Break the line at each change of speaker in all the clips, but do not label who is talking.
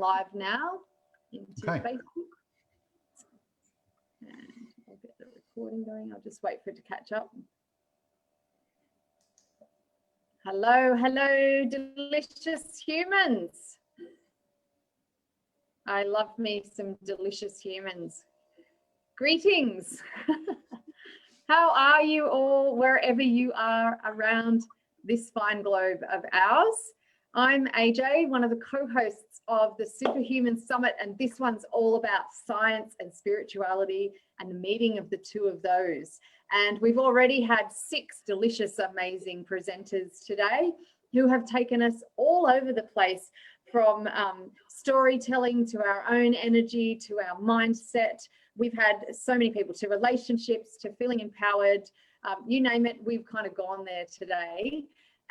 live now into
Okay.
Facebook. And I'll get the recording going. I'll just wait for it to catch up. Hello, hello, delicious humans. I love me some delicious humans. Greetings. How are you all, wherever you are around this fine globe of ours? I'm AJ, one of the co-hosts of the Superhuman Summit, and this one's all about science and spirituality and the meeting of the two of those. And we've already had 6 delicious, amazing presenters today who have taken us all over the place, from storytelling to our own energy to our mindset. We've had so many people, to relationships, to feeling empowered, you name it, we've kind of gone there today.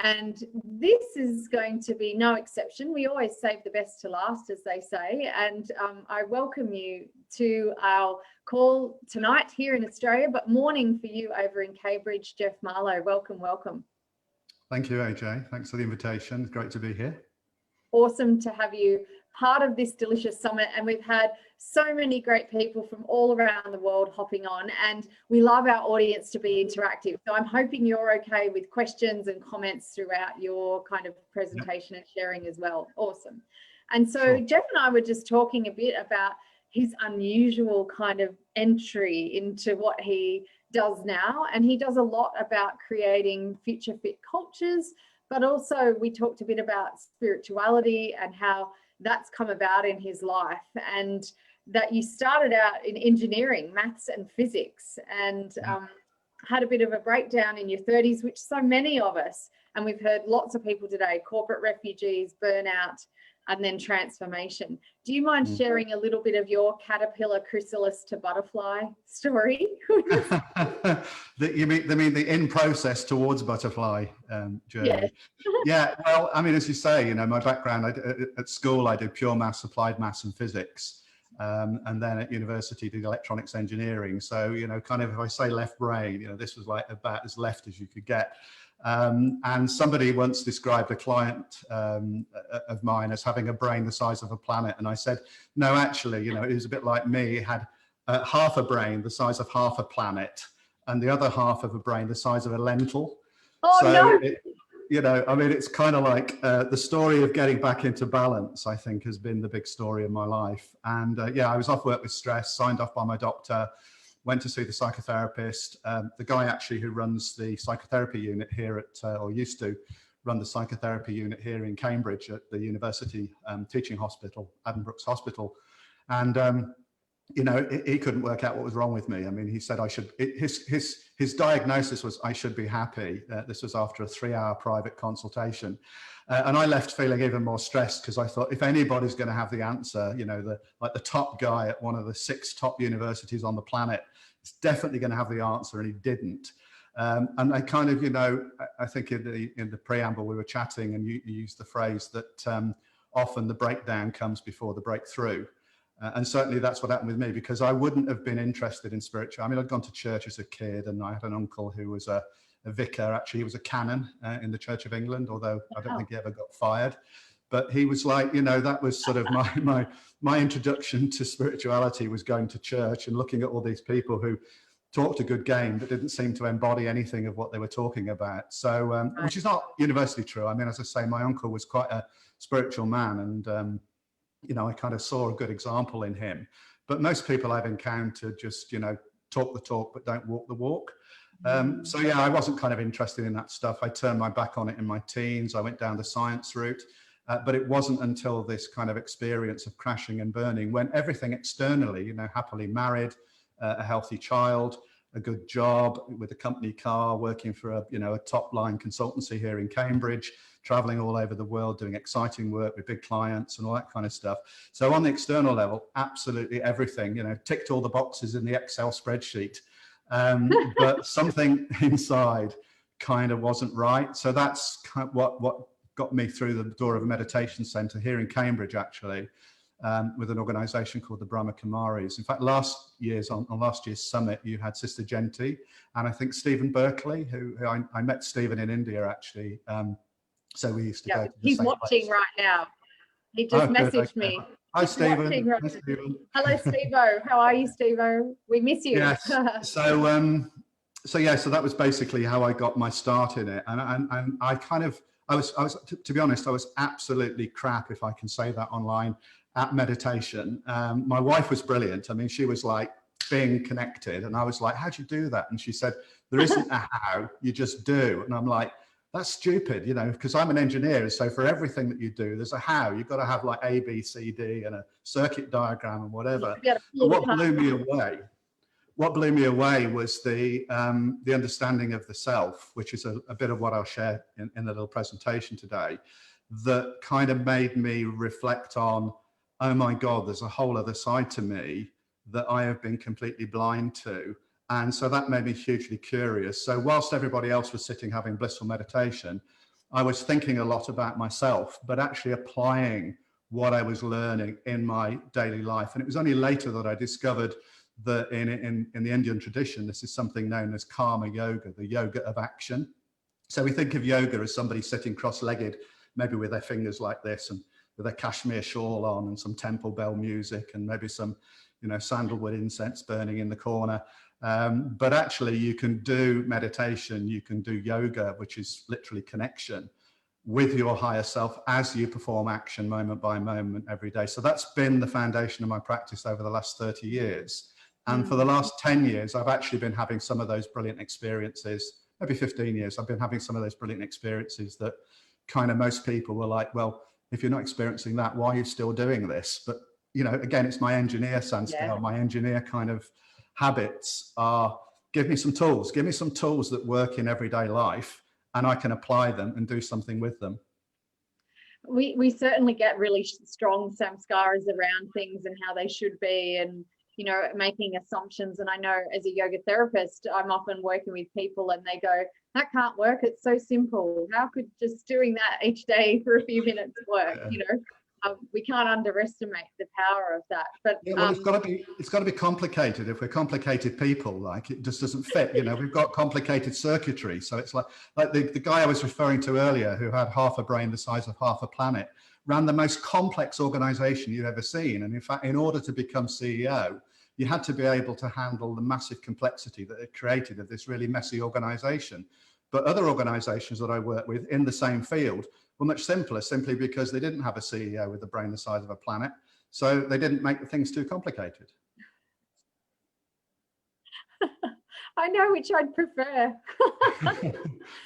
And this is going to be no exception. We always save the best to last, as they say. And I welcome you to our call tonight here in Australia, but morning for you over in Cambridge. Geoff Marlow, welcome, welcome.
Thank you, AJ. Thanks for the invitation. It's great to be here.
Awesome to have you part of this delicious summit, and we've had so many great people from all around the world hopping on, and we love our audience to be interactive. So I'm hoping you're okay with questions and comments throughout your kind of presentation and sharing as well. Awesome. And so Geoff and I were just talking a bit about his unusual kind of entry into what he does now, and he does a lot about creating future fit cultures, but also we talked a bit about spirituality and how that's come about in his life, and that you started out in engineering, maths and physics, and had a bit of a breakdown in your 30s, which so many of us, and we've heard lots of people today, corporate refugees, burnout, and then transformation. Do you mind sharing a little bit of your caterpillar chrysalis to butterfly story?
You mean the in process towards butterfly journey?
Yes.
Yeah, well, I mean, as you say, you know, my background, at school, I did pure maths, applied maths and physics. And then at university, did electronics engineering. So, you know, kind of, if I say left brain, you know, this was like about as left as you could get. And somebody once described a client of mine as having a brain the size of a planet. And I said, no, actually, you know, it was a bit like me. It had half a brain the size of half a planet, and the other half of a brain the size of a lentil.
Oh, so no.
You know, I mean, it's kind of like the story of getting back into balance, I think, has been the big story of my life. And yeah, I was off work with stress, signed off by my doctor, went to see the psychotherapist. The guy actually who runs the psychotherapy unit here at, or used to run the psychotherapy unit here in Cambridge at the University Teaching Hospital, Adam Brooks Hospital. And, you know, he couldn't work out what was wrong with me. I mean, he said I should, his diagnosis was I should be happy. This was after a 3-hour private consultation. And I left feeling even more stressed, because I thought, if anybody's going to have the answer, you know, like the top guy at one of the 6 top universities on the planet is definitely going to have the answer, and he didn't. And I kind of, you know, I think in the preamble we were chatting, and you used the phrase that often the breakdown comes before the breakthrough. And certainly that's what happened with me, because I wouldn't have been interested in spiritual. I mean, I'd gone to church as a kid, and I had an uncle who was a vicar. Actually, he was a canon in the Church of England, although I don't think he ever got fired. But he was like, you know, that was sort of my introduction to spirituality, was going to church and looking at all these people who talked a good game but didn't seem to embody anything of what they were talking about. So, which is not universally true. I mean, as I say, my uncle was quite a spiritual man, and you know, I kind of saw a good example in him. But most people I've encountered just, you know, talk the talk but don't walk the walk. So yeah, I wasn't kind of interested in that stuff. I turned my back on it in my teens. I went down the science route. But it wasn't until this kind of experience of crashing and burning, when everything externally, you know, happily married, a healthy child, a good job with a company car, working for a, you know, a top line consultancy here in Cambridge, traveling all over the world, doing exciting work with big clients and all that kind of stuff. So on the external level, absolutely everything, you know, ticked all the boxes in the Excel spreadsheet. But something inside kind of wasn't right. So that's kind of what got me through the door of a meditation center here in Cambridge, actually, with an organization called the Brahma Kumaris. In fact, on last year's summit, you had Sister Genti and I think Stephen Berkeley, who I met Stephen in India, actually. So we used to go to the
he's
same
watching
place.
right now. He just messaged me.
Hi,
Just watching.
Stephen.
Right?
Hi, Stephen.
Hello, Steve-O. How are you, Steve-O? We miss you.
Yes. So yeah, so that was basically how I got my start in it, and I kind of I was to be honest, I was absolutely crap, if I can say that online, at meditation. My wife was brilliant. I mean, she was like being connected, and I was like, "How do you do that?" And she said, "There isn't a how, you just do." And I'm like, that's stupid, you know, because I'm an engineer. So for everything that you do, there's a how. You've got to have like A, B, C, D, and a circuit diagram and whatever. But what blew me away was the understanding of the self, which is a bit of what I'll share in the little presentation today, that kind of made me reflect on, oh my God, there's a whole other side to me that I have been completely blind to. And so that made me hugely curious. So whilst everybody else was sitting having blissful meditation, I was thinking a lot about myself, but actually applying what I was learning in my daily life. And it was only later that I discovered that in the Indian tradition, this is something known as karma yoga, the yoga of action. So we think of yoga as somebody sitting cross-legged, maybe with their fingers like this and with a cashmere shawl on and some temple bell music and maybe some, you know, sandalwood incense burning in the corner. But actually you can do meditation, you can do yoga, which is literally connection with your higher self as you perform action moment by moment every day. So that's been the foundation of my practice over the last 30 years. And for the last 10 years, I've actually been having some of those brilliant experiences, maybe 15 years, I've been having some of those brilliant experiences that kind of most people were like, well, if you're not experiencing that, why are you still doing this? But, you know, again, it's my engineer scale, my engineer kind of habits are, give me some tools that work in everyday life and I can apply them and do something with them.
We certainly get really strong samskaras around things and how they should be, and you know, making assumptions. And I know as a yoga therapist, I'm often working with people and they go, that can't work, it's so simple, how could just doing that each day for a few minutes work? You know, we can't underestimate the power of that. But
yeah, well, it's got to be complicated. If we're complicated people, like, it just doesn't fit. You know, we've got complicated circuitry. So it's like the guy I was referring to earlier, who had half a brain the size of half a planet, ran the most complex organization you've ever seen. And in fact, in order to become CEO, you had to be able to handle the massive complexity that it created of this really messy organization. But other organizations that I work with in the same field were much simpler, simply because they didn't have a CEO with a brain the size of a planet. So they didn't make the things too complicated.
I know which I'd prefer.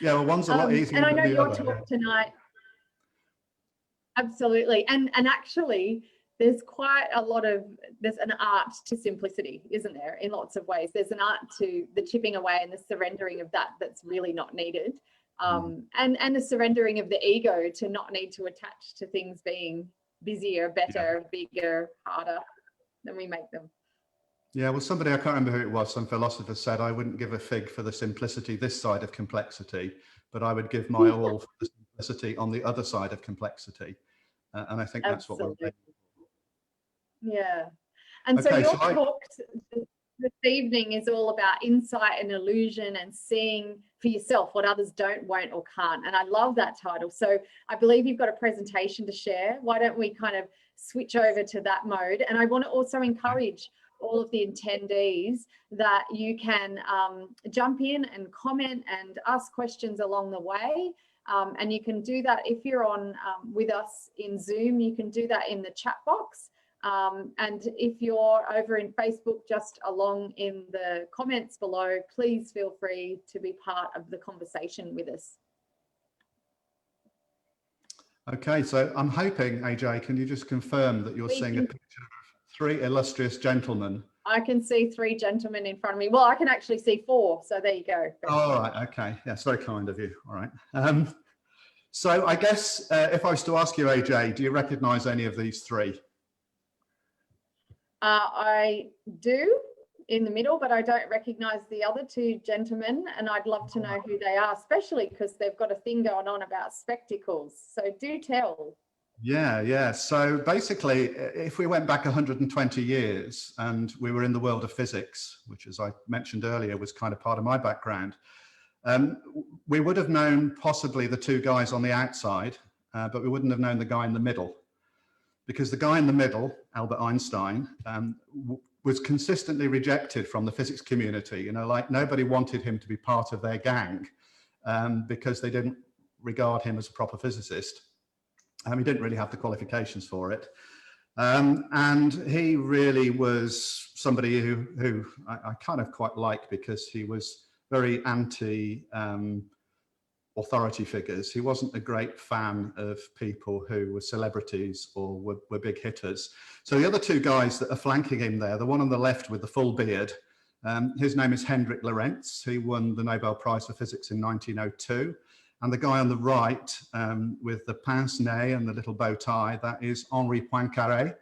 Yeah, well, one's a lot easier.
And I know
than the
your
other,
talk tonight. Absolutely. And actually, there's quite a lot of, there's an art to simplicity, isn't there, in lots of ways. There's an art to the chipping away and the surrendering of that's really not needed. And the surrendering of the ego to not need to attach to things being busier, better, bigger, harder than we make them.
Yeah, well, somebody, I can't remember who it was, some philosopher said, I wouldn't give a fig for the simplicity this side of complexity, but I would give my all for the simplicity on the other side of complexity. And I think that's what we're doing.
Yeah. And
okay,
so your talk this evening is all about insight and illusion and seeing for yourself what others don't, won't, or can't. And I love that title. So I believe you've got a presentation to share. Why don't we kind of switch over to that mode? And I want to also encourage all of the attendees that you can jump in and comment and ask questions along the way. And you can do that if you're on with us in Zoom, you can do that in the chat box. And if you're over in Facebook, just along in the comments below, please feel free to be part of the conversation with us.
Okay, so I'm hoping, AJ, can you just confirm that you're seeing a picture of 3 illustrious gentlemen?
I can see 3 gentlemen in front of me. Well, I can actually see 4, so there you go.
All right, okay. Yeah, it's very kind of you. All right. So I guess if I was to ask you, AJ, do you recognize any of these 3?
I do in the middle, but I don't recognize the other 2 gentlemen, and I'd love to know who they are, especially because they've got a thing going on about spectacles. So do tell.
Yeah. So basically, if we went back 120 years and we were in the world of physics, which, as I mentioned earlier, was kind of part of my background, we would have known possibly the 2 guys on the outside, but we wouldn't have known the guy in the middle. because the guy in the middle, Albert Einstein, was consistently rejected from the physics community. You know, like nobody wanted him to be part of their gang because they didn't regard him as a proper physicist. He didn't really have the qualifications for it. And he really was somebody who I kind of quite like, because he was very anti authority figures. He wasn't a great fan of people who were celebrities or were big hitters. So the other two guys that are flanking him there, the one on the left with the full beard, his name is Hendrik Lorentz. He won the Nobel Prize for Physics in 1902. And the guy on the right with the pince nez and the little bow tie, that is Henri Poincaré,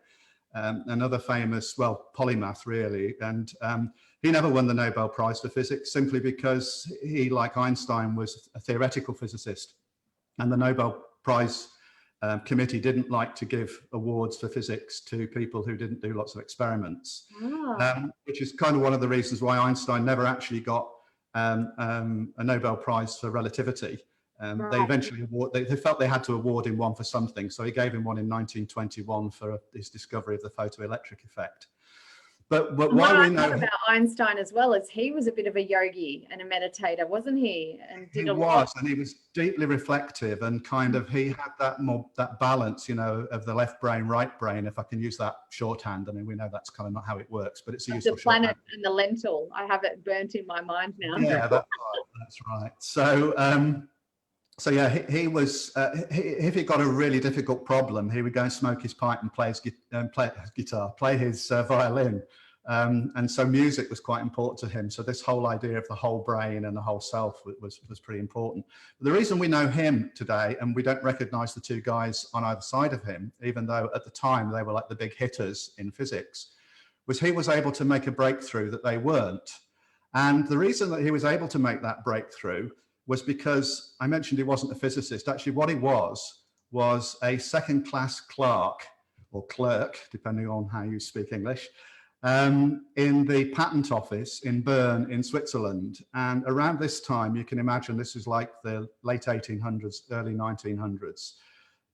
another famous, well, polymath really. And he never won the Nobel Prize for Physics simply because he, like Einstein, was a theoretical physicist. And the Nobel Prize committee didn't like to give awards for physics to people who didn't do lots of experiments, which is kind of one of the reasons why Einstein never actually got a Nobel Prize for relativity. They eventually they felt they had to award him one for something, so he gave him one in 1921 for his discovery of the photoelectric effect. But why we know
about Einstein as well is he was a bit of a yogi and a meditator, wasn't he? And did
and he was deeply reflective, and kind of he had that balance, you know, of the left brain, right brain, if I can use that shorthand. I mean, we know that's kind of not how it works, but it's a useful shorthand.
The planet and the lentil. I have it burnt in my mind now.
Yeah, that's right. So yeah, he was. If he got a really difficult problem, he would go and smoke his pipe and play his violin. And so music was quite important to him. So this whole idea of the whole brain and the whole self was pretty important. But the reason we know him today, and we don't recognize the two guys on either side of him, even though at the time they were like the big hitters in physics, was he was able to make a breakthrough that they weren't. And the reason that he was able to make that breakthrough was because I mentioned he wasn't a physicist. Actually, what he was a second-class clerk, or clerk, depending on how you speak English, in the patent office in Bern in Switzerland. And around this time, you can imagine this is like the late 1800s, early 1900s.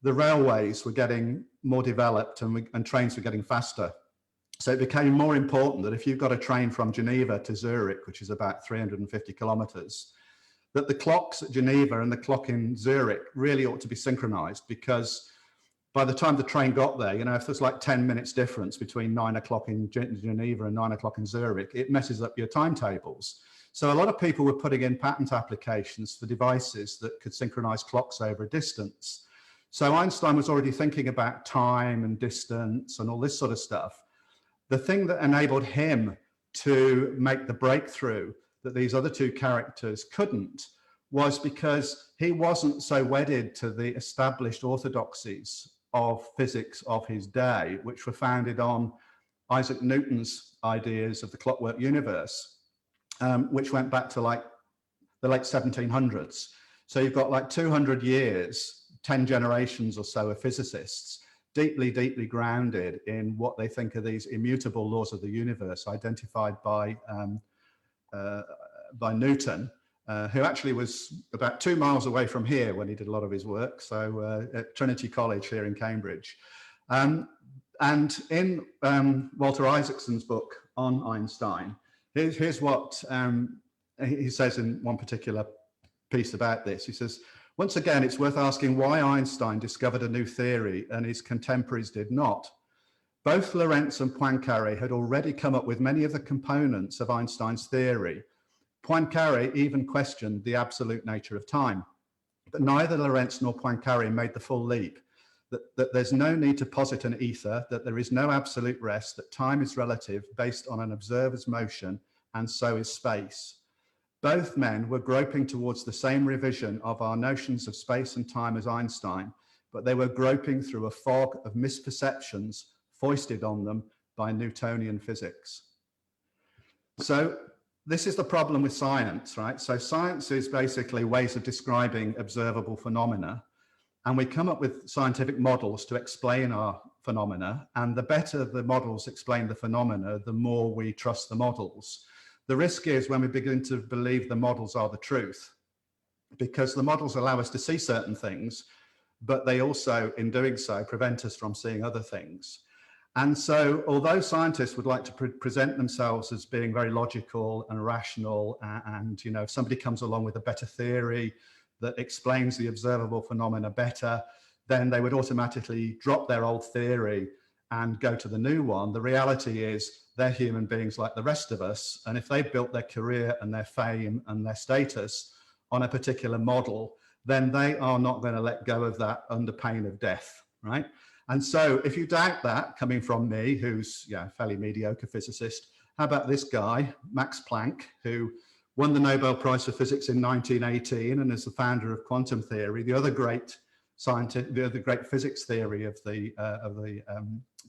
The railways were getting more developed and trains were getting faster. So it became more important that if you've got a train from Geneva to Zurich, which is about 350 kilometers, that the clocks at Geneva and the clock in Zurich really ought to be synchronized, because by the time the train got there, you know, if there's like 10 minutes difference between 9 o'clock in Geneva and 9 o'clock in Zurich, it messes up your timetables. So a lot of people were putting in patent applications for devices that could synchronize clocks over a distance. So Einstein was already thinking about time and distance and all this sort of stuff. The thing that enabled him to make the breakthrough that these other two characters couldn't was because he wasn't so wedded to the established orthodoxies of physics of his day, which were founded on Isaac Newton's ideas of the clockwork universe, which went back to like the late 1700s. So you've got like 200 years, 10 generations or so of physicists, deeply, deeply grounded in what they think are these immutable laws of the universe identified by Newton, who actually was about 2 miles away from here when he did a lot of his work, so at Trinity College here in Cambridge. And in Walter Isaacson's book on Einstein, here's what he says in one particular piece about this. He says, "Once again, it's worth asking why Einstein discovered a new theory and his contemporaries did not. Both Lorentz and Poincaré had already come up with many of the components of Einstein's theory. Poincaré even questioned the absolute nature of time. But neither Lorentz nor Poincaré made the full leap, that there's no need to posit an ether, that there is no absolute rest, that time is relative based on an observer's motion, and so is space. Both men were groping towards the same revision of our notions of space and time as Einstein, but they were groping through a fog of misperceptions foisted on them by Newtonian physics." So this is the problem with science, right? So science is basically ways of describing observable phenomena, and we come up with scientific models to explain our phenomena, and the better the models explain the phenomena, the more we trust the models. The risk is when we begin to believe the models are the truth, because the models allow us to see certain things, but they also, in doing so, prevent us from seeing other things. And so, although scientists would like to present themselves as being very logical and rational, and you know, if somebody comes along with a better theory that explains the observable phenomena better, then they would automatically drop their old theory and go to the new one. The reality is they're human beings like the rest of us, and if they've built their career and their fame and their status on a particular model, then they are not going to let go of that under pain of death, right? And so if you doubt that, coming from me, who's a fairly mediocre physicist, how about this guy, Max Planck, who won the Nobel Prize for Physics in 1918 and is the founder of quantum theory, the other great scientist, the other great physics theory of the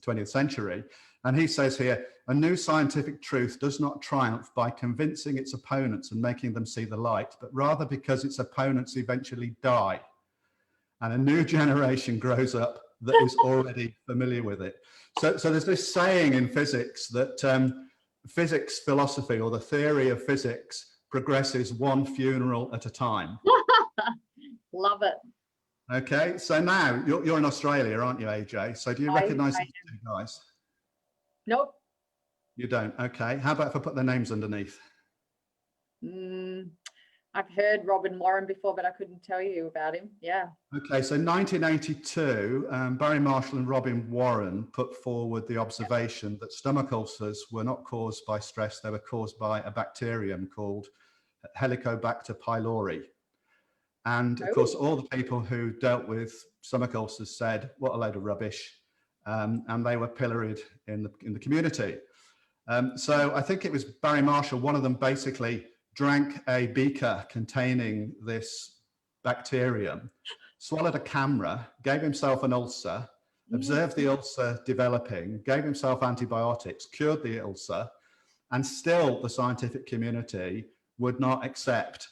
20th century. And he says here, a new scientific truth does not triumph by convincing its opponents and making them see the light, but rather because its opponents eventually die. And a new generation grows up that is already familiar with it. So there's this saying in physics that physics philosophy, or the theory of physics, progresses one funeral at a time.
Love it.
Okay, so now you're in Australia, aren't you, AJ? So do you recognize these two guys?
Nope.
You don't? Okay. How about if I put their names underneath?
I've heard Robin Warren before, but I couldn't tell you about him. Yeah.
Okay, so 1982, Barry Marshall and Robin Warren put forward the observation that stomach ulcers were not caused by stress, they were caused by a bacterium called Helicobacter pylori. And of course, all the people who dealt with stomach ulcers said, what a load of rubbish. And they were pilloried in the community. So I think it was Barry Marshall, one of them basically drank a beaker containing this bacterium, swallowed a camera, gave himself an ulcer, observed the ulcer developing, gave himself antibiotics, cured the ulcer, and still the scientific community would not accept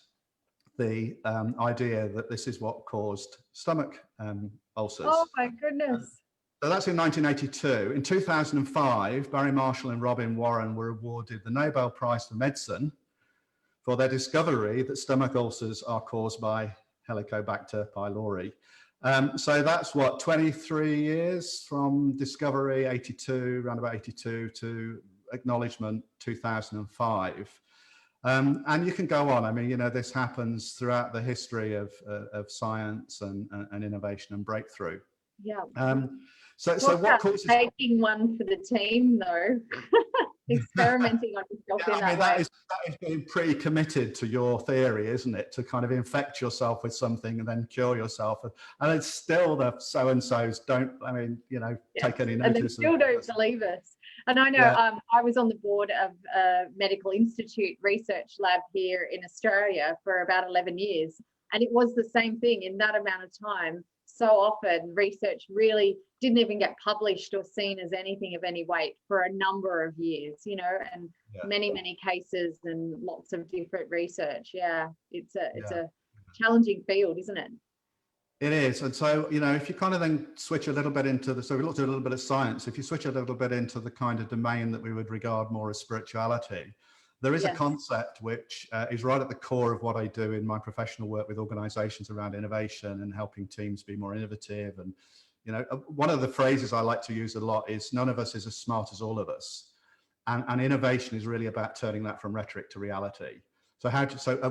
the idea that this is what caused stomach ulcers.
Oh my goodness.
So that's in 1982. In 2005, Barry Marshall and Robin Warren were awarded the Nobel Prize for Medicine for their discovery that stomach ulcers are caused by Helicobacter pylori. So that's what, 23 years from discovery, 82, around about 82, to acknowledgement, 2005. And you can go on. I mean, you know, this happens throughout the history of science and innovation and breakthrough.
Yeah.
So what causes
taking one for the team, though? Experimenting on yourself in that way.
That is being pretty committed to your theory, isn't it? To kind of infect yourself with something and then cure yourself. And it's still the so-and-sos don't, I mean, you know, take any notice.
And they still don't believe us. And I know I was on the board of a medical institute research lab here in Australia for about 11 years. And it was the same thing in that amount of time. So often research really didn't even get published or seen as anything of any weight for a number of years, you know, and many cases and lots of different research. Yeah, it's a challenging field, isn't it?
It is. And so, you know, if you kind of then switch a little bit into so we looked at a little bit of science, if you switch a little bit into the kind of domain that we would regard more as spirituality, there is a concept which is right at the core of what I do in my professional work with organizations around innovation and helping teams be more innovative. And, you know, one of the phrases I like to use a lot is none of us is as smart as all of us. And innovation is really about turning that from rhetoric to reality. So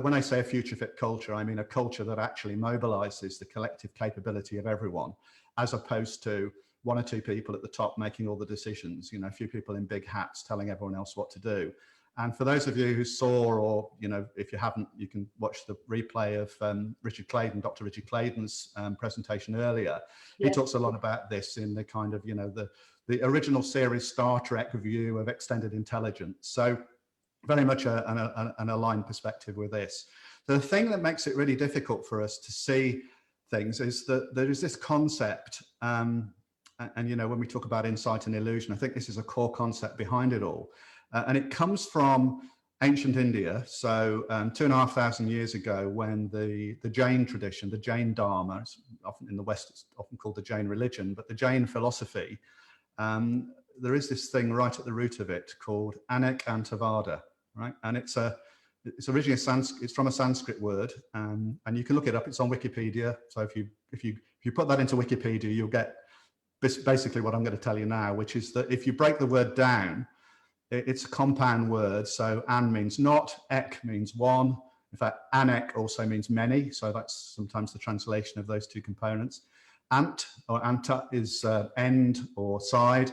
when I say a future fit culture, I mean a culture that actually mobilizes the collective capability of everyone, as opposed to one or two people at the top making all the decisions, you know, a few people in big hats telling everyone else what to do. And for those of you who saw, or, you know, if you haven't, you can watch the replay of Dr. Richard Clayton's presentation earlier. He talks a lot about this in the kind of, you know, the original series Star Trek view of extended intelligence. So very much an aligned perspective with this. The thing that makes it really difficult for us to see things is that there is this concept, and, you know, when we talk about insight and illusion, I think this is a core concept behind it all. And it comes from ancient India. So 2,500 years ago, when the Jain tradition, the Jain Dharma, often in the West, it's often called the Jain religion, but the Jain philosophy, there is this thing right at the root of it called Anek Antavada, right? And it's originally it's from a Sanskrit word, and you can look it up. It's on Wikipedia. So if you If you put that into Wikipedia, you'll get basically what I'm going to tell you now, which is that if you break the word down, it's a compound word. So an means not, ek means one. In fact, anek also means many. So that's sometimes the translation of those two components. Ant or anta is end or side,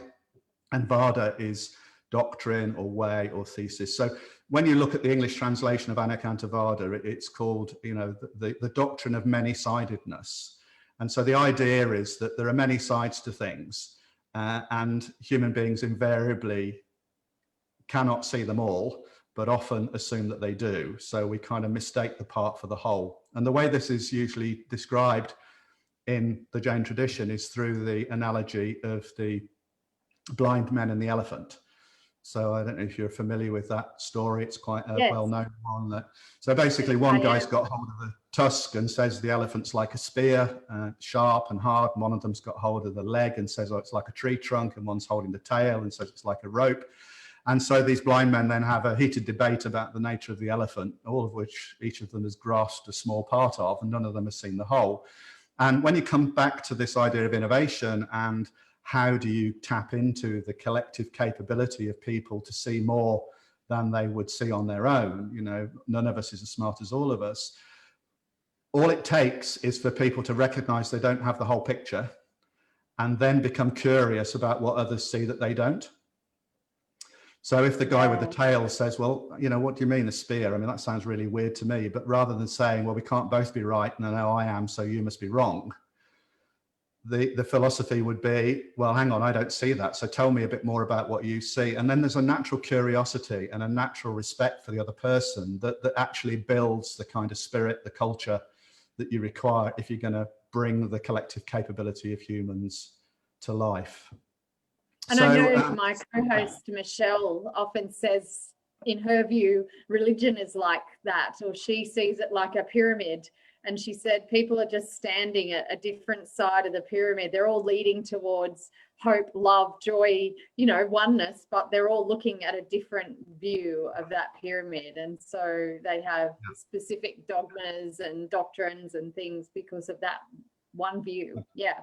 and vada is doctrine or way or thesis. So when you look at the English translation of anek anta vada, it's called, you know, the doctrine of many-sidedness. And so the idea is that there are many sides to things, and human beings invariably cannot see them all, but often assume that they do. So we kind of mistake the part for the whole. And the way this is usually described in the Jain tradition is through the analogy of the blind men and the elephant. So I don't know if you're familiar with that story. It's quite a well-known one. So basically one guy's got hold of the tusk and says the elephant's like a spear, sharp and hard. And one of them's got hold of the leg and says, oh, it's like a tree trunk. And one's holding the tail and says it's like a rope. And so these blind men then have a heated debate about the nature of the elephant, all of which each of them has grasped a small part of, and none of them has seen the whole. And when you come back to this idea of innovation and how do you tap into the collective capability of people to see more than they would see on their own, you know, none of us is as smart as all of us. All it takes is for people to recognize they don't have the whole picture and then become curious about what others see that they don't. So if the guy with the tail says, well, you know, what do you mean a spear? I mean, that sounds really weird to me. But rather than saying, well, we can't both be right, no, I am, so you must be wrong. The philosophy would be, well, hang on, I don't see that. So tell me a bit more about what you see. And then there's a natural curiosity and a natural respect for the other person that actually builds the kind of spirit, the culture that you require if you're going to bring the collective capability of humans to life.
And so, I know my co-host Michelle often says, in her view, religion is like that, or she sees it like a pyramid. And she said people are just standing at a different side of the pyramid. They're all leading towards hope, love, joy, you know, oneness, but they're all looking at a different view of that pyramid. And so they have specific dogmas and doctrines and things because of that one view. Yeah,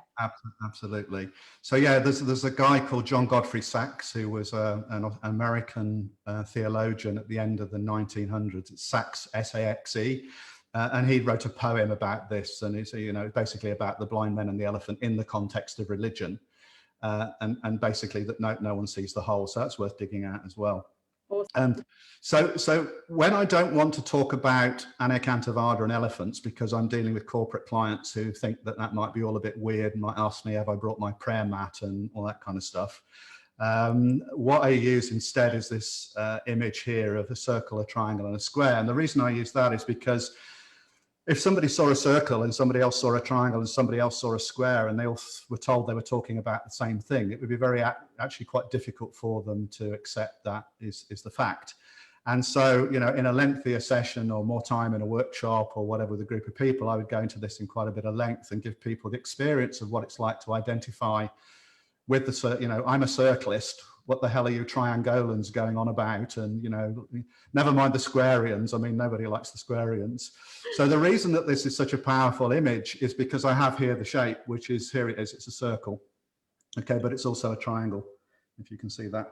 absolutely. So yeah, there's a guy called John Godfrey Sachs who was an American theologian at the end of the 1900s. It's Sachs, S-A-X-E, and he wrote a poem about this, and it's, you know, basically about the blind men and the elephant in the context of religion, and basically that no one sees the whole. So that's worth digging out as well.
Awesome.
So when I don't want to talk about anek anta vada and elephants because I'm dealing with corporate clients who think that might be all a bit weird and might ask me have I brought my prayer mat and all that kind of stuff, what I use instead is this image here of a circle, a triangle and a square. And the reason I use that is because if somebody saw a circle and somebody else saw a triangle and somebody else saw a square and they all were told they were talking about the same thing, it would be actually quite difficult for them to accept that is the fact. And so, you know, in a lengthier session or more time in a workshop or whatever with a group of people, I would go into this in quite a bit of length and give people the experience of what it's like to identify with the, you know, I'm a circlist. What the hell are you triangolans going on about? And, you know, never mind the squarians. I mean, nobody likes the squarians. So the reason that this is such a powerful image is because I have here the shape, which is, here it is, it's a circle. Okay, but it's also a triangle, if you can see that.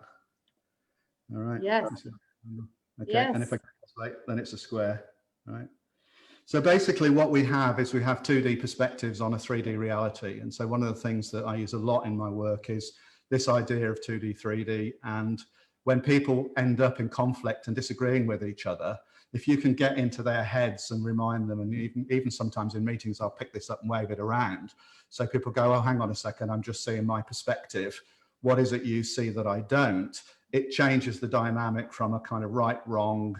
All right.
Yes.
Okay,
yes.
And if I calculate, then it's a square, right? So basically what we have is we have 2D perspectives on a 3D reality. And so one of the things that I use a lot in my work is this idea of 2D, 3D. And when people end up in conflict and disagreeing with each other, if you can get into their heads and remind them, and even sometimes in meetings, I'll pick this up and wave it around. So people go, oh, hang on a second, I'm just seeing my perspective. What is it you see that I don't? It changes the dynamic from a kind of right, wrong,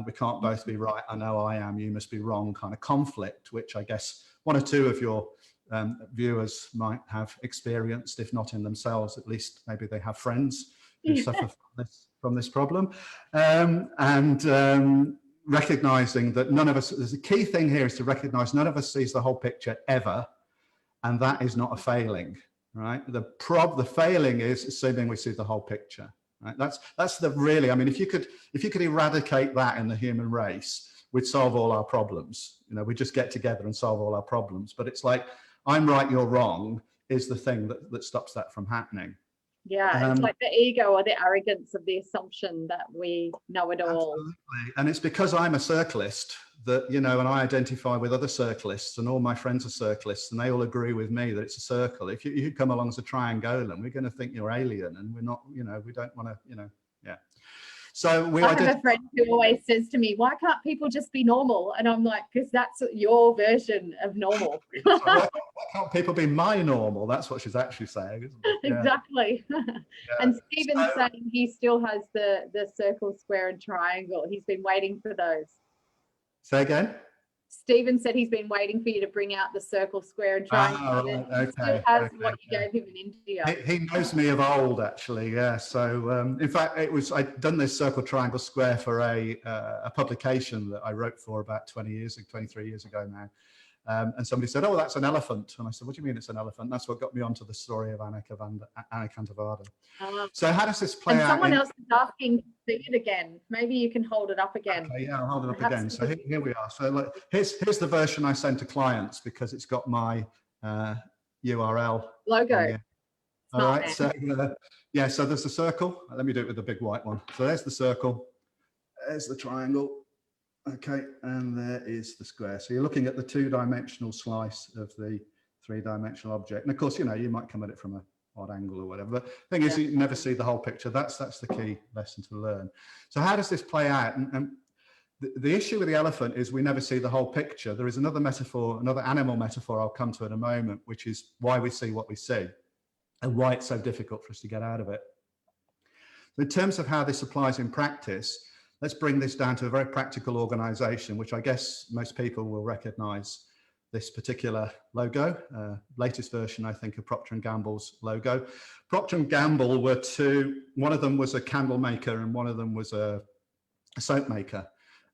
we can't both be right, I know I am, you must be wrong kind of conflict, which I guess one or two of your viewers might have experienced, if not in themselves, at least maybe they have friends who suffer from this problem. Recognizing that none of us, there's a key thing here is to recognize none of us sees the whole picture ever, and that is not a failing, right? The failing is assuming we see the whole picture. Right? That's the really, I mean, if you could eradicate that in the human race, we'd solve all our problems. You know, we just get together and solve all our problems. But it's like, I'm right, you're wrong is the thing that stops that from happening.
Yeah, it's like the ego or the arrogance of the assumption that we know it all.
Absolutely. And it's because I'm a circlist that, you know, and I identify with other circlists, and all my friends are circlists, and they all agree with me that it's a circle. If you come along as a triangular, we're going to think you're alien, and we're not, you know, we don't want to, you know, yeah. So I
have a friend who always says to me, why can't people just be normal? And I'm like, because that's your version of normal.
Why can't people be my normal? That's what she's actually saying, isn't it? Yeah.
Exactly. Yeah. And Stephen's saying he still has the circle, square and triangle. He's been waiting for those.
Say again?
Stephen said he's been waiting for you to bring out the circle, square and triangle.
Right,
he still has what you gave him in India.
He knows me of old, actually, yeah. So in fact, I'd done this circle, triangle, square for a publication that I wrote for about 23 years ago now. And somebody said, oh, that's an elephant. And I said, what do you mean it's an elephant? That's what got me onto the story of Anakantivada. So how does this play out?
Someone else is asking to see it again. Maybe you can hold it up again.
Okay, yeah, I'll hold it up again. So here we are. So look, here's the version I send to clients because it's got my URL
logo.
All right, so yeah, so there's the circle. Let me do it with the big white one. So there's the circle. There's the triangle. Okay, and there is the square. So you're looking at the two-dimensional slice of the three-dimensional object. And of course, you know, you might come at it from a odd angle or whatever. But the thing is, you never see the whole picture. That's the key lesson to learn. So how does this play out? And the issue with the elephant is we never see the whole picture. There is another metaphor, another animal metaphor I'll come to in a moment, which is why we see what we see and why it's so difficult for us to get out of it. In terms of how this applies in practice, let's bring this down to a very practical organization, which I guess most people will recognize this particular logo, latest version, I think, of Procter & Gamble's logo. Procter & Gamble were one of them was a candle maker and one of them was a soap maker.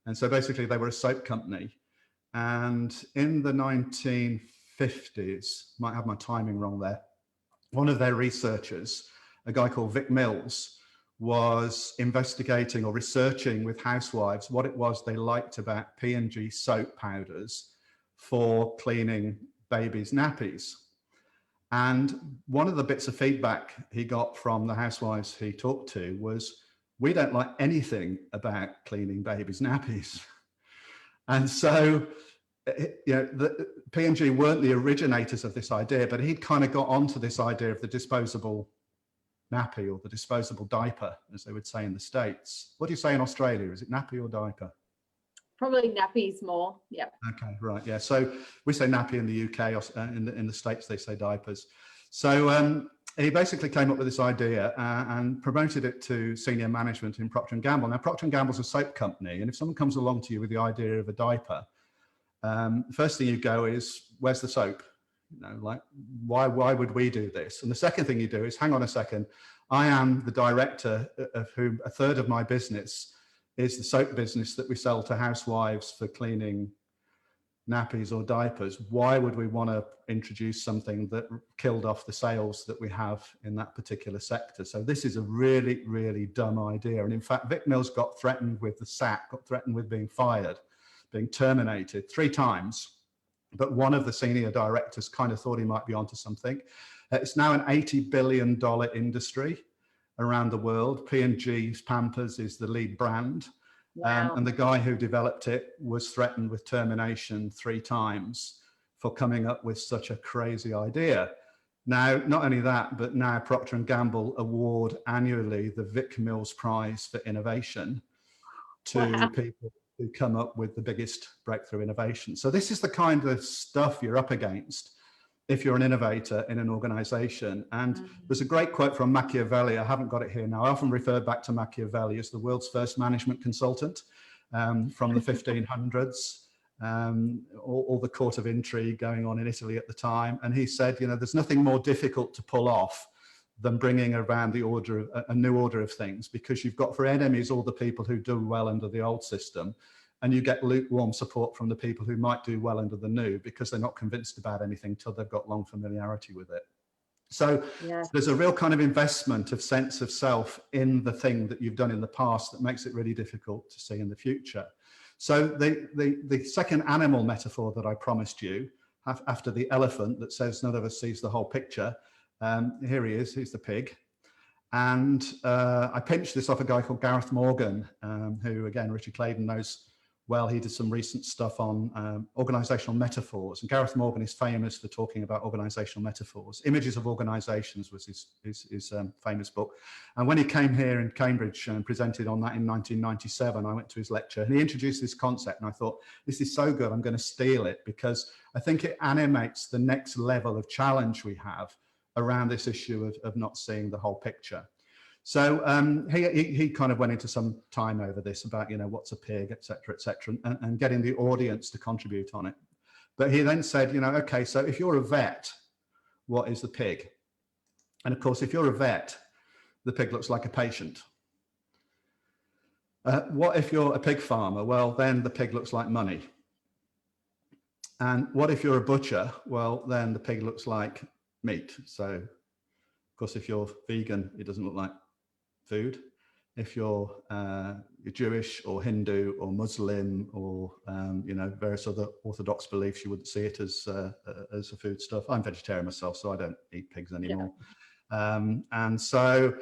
And so basically they were a soap company. And in the 1950s, might have my timing wrong there, one of their researchers, a guy called Vic Mills, was investigating or researching with housewives what it was they liked about P&G soap powders for cleaning babies' nappies. And one of the bits of feedback he got from the housewives he talked to was, we don't like anything about cleaning babies' nappies. And so, you know, the P&G weren't the originators of this idea, but he'd kind of got onto this idea of the disposable nappy or the disposable diaper, as they would say in the States. What do you say in Australia? Is it nappy or diaper?
Probably nappies more. Yeah.
Okay, right. Yeah. So we say nappy in the UK. In the States, they say diapers. So he basically came up with this idea and promoted it to senior management in Procter & Gamble. Now, Procter & Gamble's a soap company, and if someone comes along to you with the idea of a diaper, first thing you go is, where's the soap? You know, like, why would we do this? And the second thing you do is, hang on a second, I am the director of whom a third of my business is the soap business that we sell to housewives for cleaning nappies or diapers. Why would we want to introduce something that killed off the sales that we have in that particular sector? So this is a really, really dumb idea. And in fact, Vic Mills got threatened with the sack, got threatened with being fired, being terminated 3 times. But one of the senior directors kind of thought he might be onto something. It's now an $80 billion industry around the world. P&G's Pampers is the lead brand.
Wow.
And the guy who developed it was threatened with termination 3 times for coming up with such a crazy idea. Now, not only that, but now Procter & Gamble award annually the Vic Mills Prize for Innovation to people who come up with the biggest breakthrough innovation. So this is the kind of stuff you're up against if you're an innovator in an organization. And there's a great quote from Machiavelli. I haven't got it here now. I often refer back to Machiavelli as the world's first management consultant from the 1500s, all the court of intrigue going on in Italy at the time. And he said, you know, there's nothing more difficult to pull off than bringing around the order, a new order of things, because you've got for enemies all the people who do well under the old system, and you get lukewarm support from the people who might do well under the new, because they're not convinced about anything till they've got long familiarity with it. So there's a real kind of investment of sense of self in the thing that you've done in the past that makes it really difficult to see in the future. So the second animal metaphor that I promised you after the elephant that says none of us sees the whole picture. Here he is, he's the pig. And I pinched this off a guy called Geoff Marlow, who, again, Richard Clayton knows well. He did some recent stuff on organizational metaphors. And Geoff Marlow is famous for talking about organizational metaphors. Images of Organizations was his famous book. And when he came here in Cambridge and presented on that in 1997, I went to his lecture and he introduced this concept. And I thought, this is so good, I'm going to steal it, because I think it animates the next level of challenge we have around this issue of not seeing the whole picture. So he kind of went into some time over this about, you know, what's a pig, et cetera, and getting the audience to contribute on it. But he then said, you know, okay, so if you're a vet, what is the pig? And of course, if you're a vet, the pig looks like a patient. What if you're a pig farmer? Well, then the pig looks like money. And what if you're a butcher? Well, then the pig looks like meat. So, of course, if you're vegan, it doesn't look like food. If you're Jewish or Hindu or Muslim or you know, various other orthodox beliefs, you wouldn't see it as a foodstuff. I'm vegetarian myself, so I don't eat pigs anymore. Yeah. And so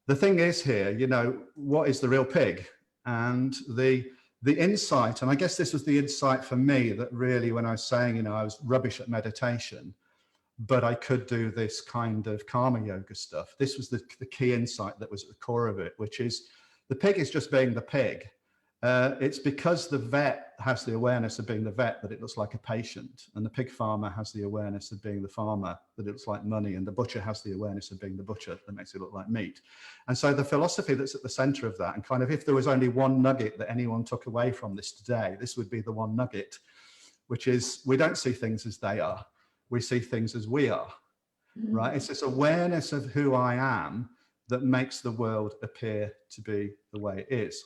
the thing is here, you know, what is the real pig? And the insight, and I guess this was the insight for me, that really, when I was saying, you know, I was rubbish at meditation, but I could do this kind of karma yoga stuff. This was the key insight that was at the core of it, which is the pig is just being the pig. It's because the vet has the awareness of being the vet that it looks like a patient, and the pig farmer has the awareness of being the farmer that it looks like money, and the butcher has the awareness of being the butcher that makes it look like meat. And so the philosophy that's at the center of that, and kind of if there was only one nugget that anyone took away from this today, this would be the one nugget, which is we don't see things as they are. We see things as we are, right? It's this awareness of who I am that makes the world appear to be the way it is.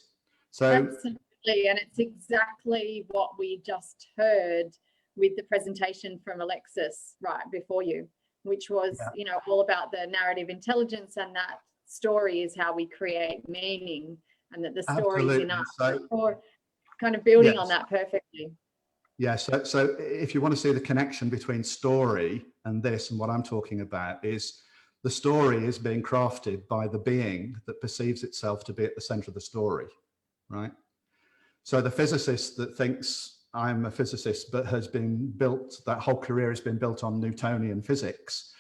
So
absolutely, and it's exactly what we just heard with the presentation from Alexis right before you, which was, you know, all about the narrative intelligence, and that story is how we create meaning, and that the story is in us. So, kind of building on that perfectly.
Yeah, so if you want to see the connection between story and this, and what I'm talking about is the story is being crafted by the being that perceives itself to be at the center of the story, right? So the physicist that thinks I'm a physicist but has been built, that whole career has been built on Newtonian physics,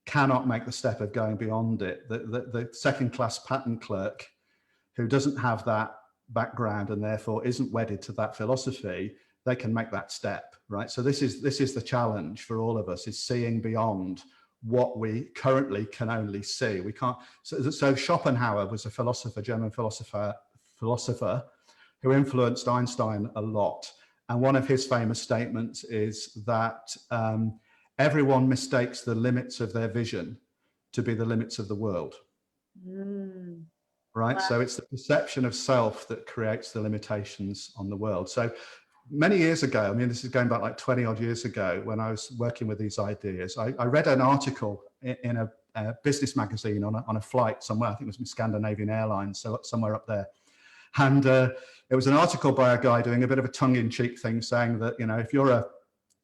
cannot make the step of going beyond it. The second-class patent clerk who doesn't have that background and therefore isn't wedded to that philosophy, they can make that step, right? So this is the challenge for all of us, is seeing beyond what we currently can only see. We can't. So Schopenhauer was a philosopher, German philosopher who influenced Einstein a lot. And one of his famous statements is that everyone mistakes the limits of their vision to be the limits of the world. Right? Wow. So it's the perception of self that creates the limitations on the world. So many years ago, I mean, this is going back like 20 odd years ago, when I was working with these ideas, I read an article in a business magazine on a flight somewhere. I think it was Scandinavian Airlines, so somewhere up there. And it was an article by a guy doing a bit of a tongue-in-cheek thing, saying that, you know, if you're a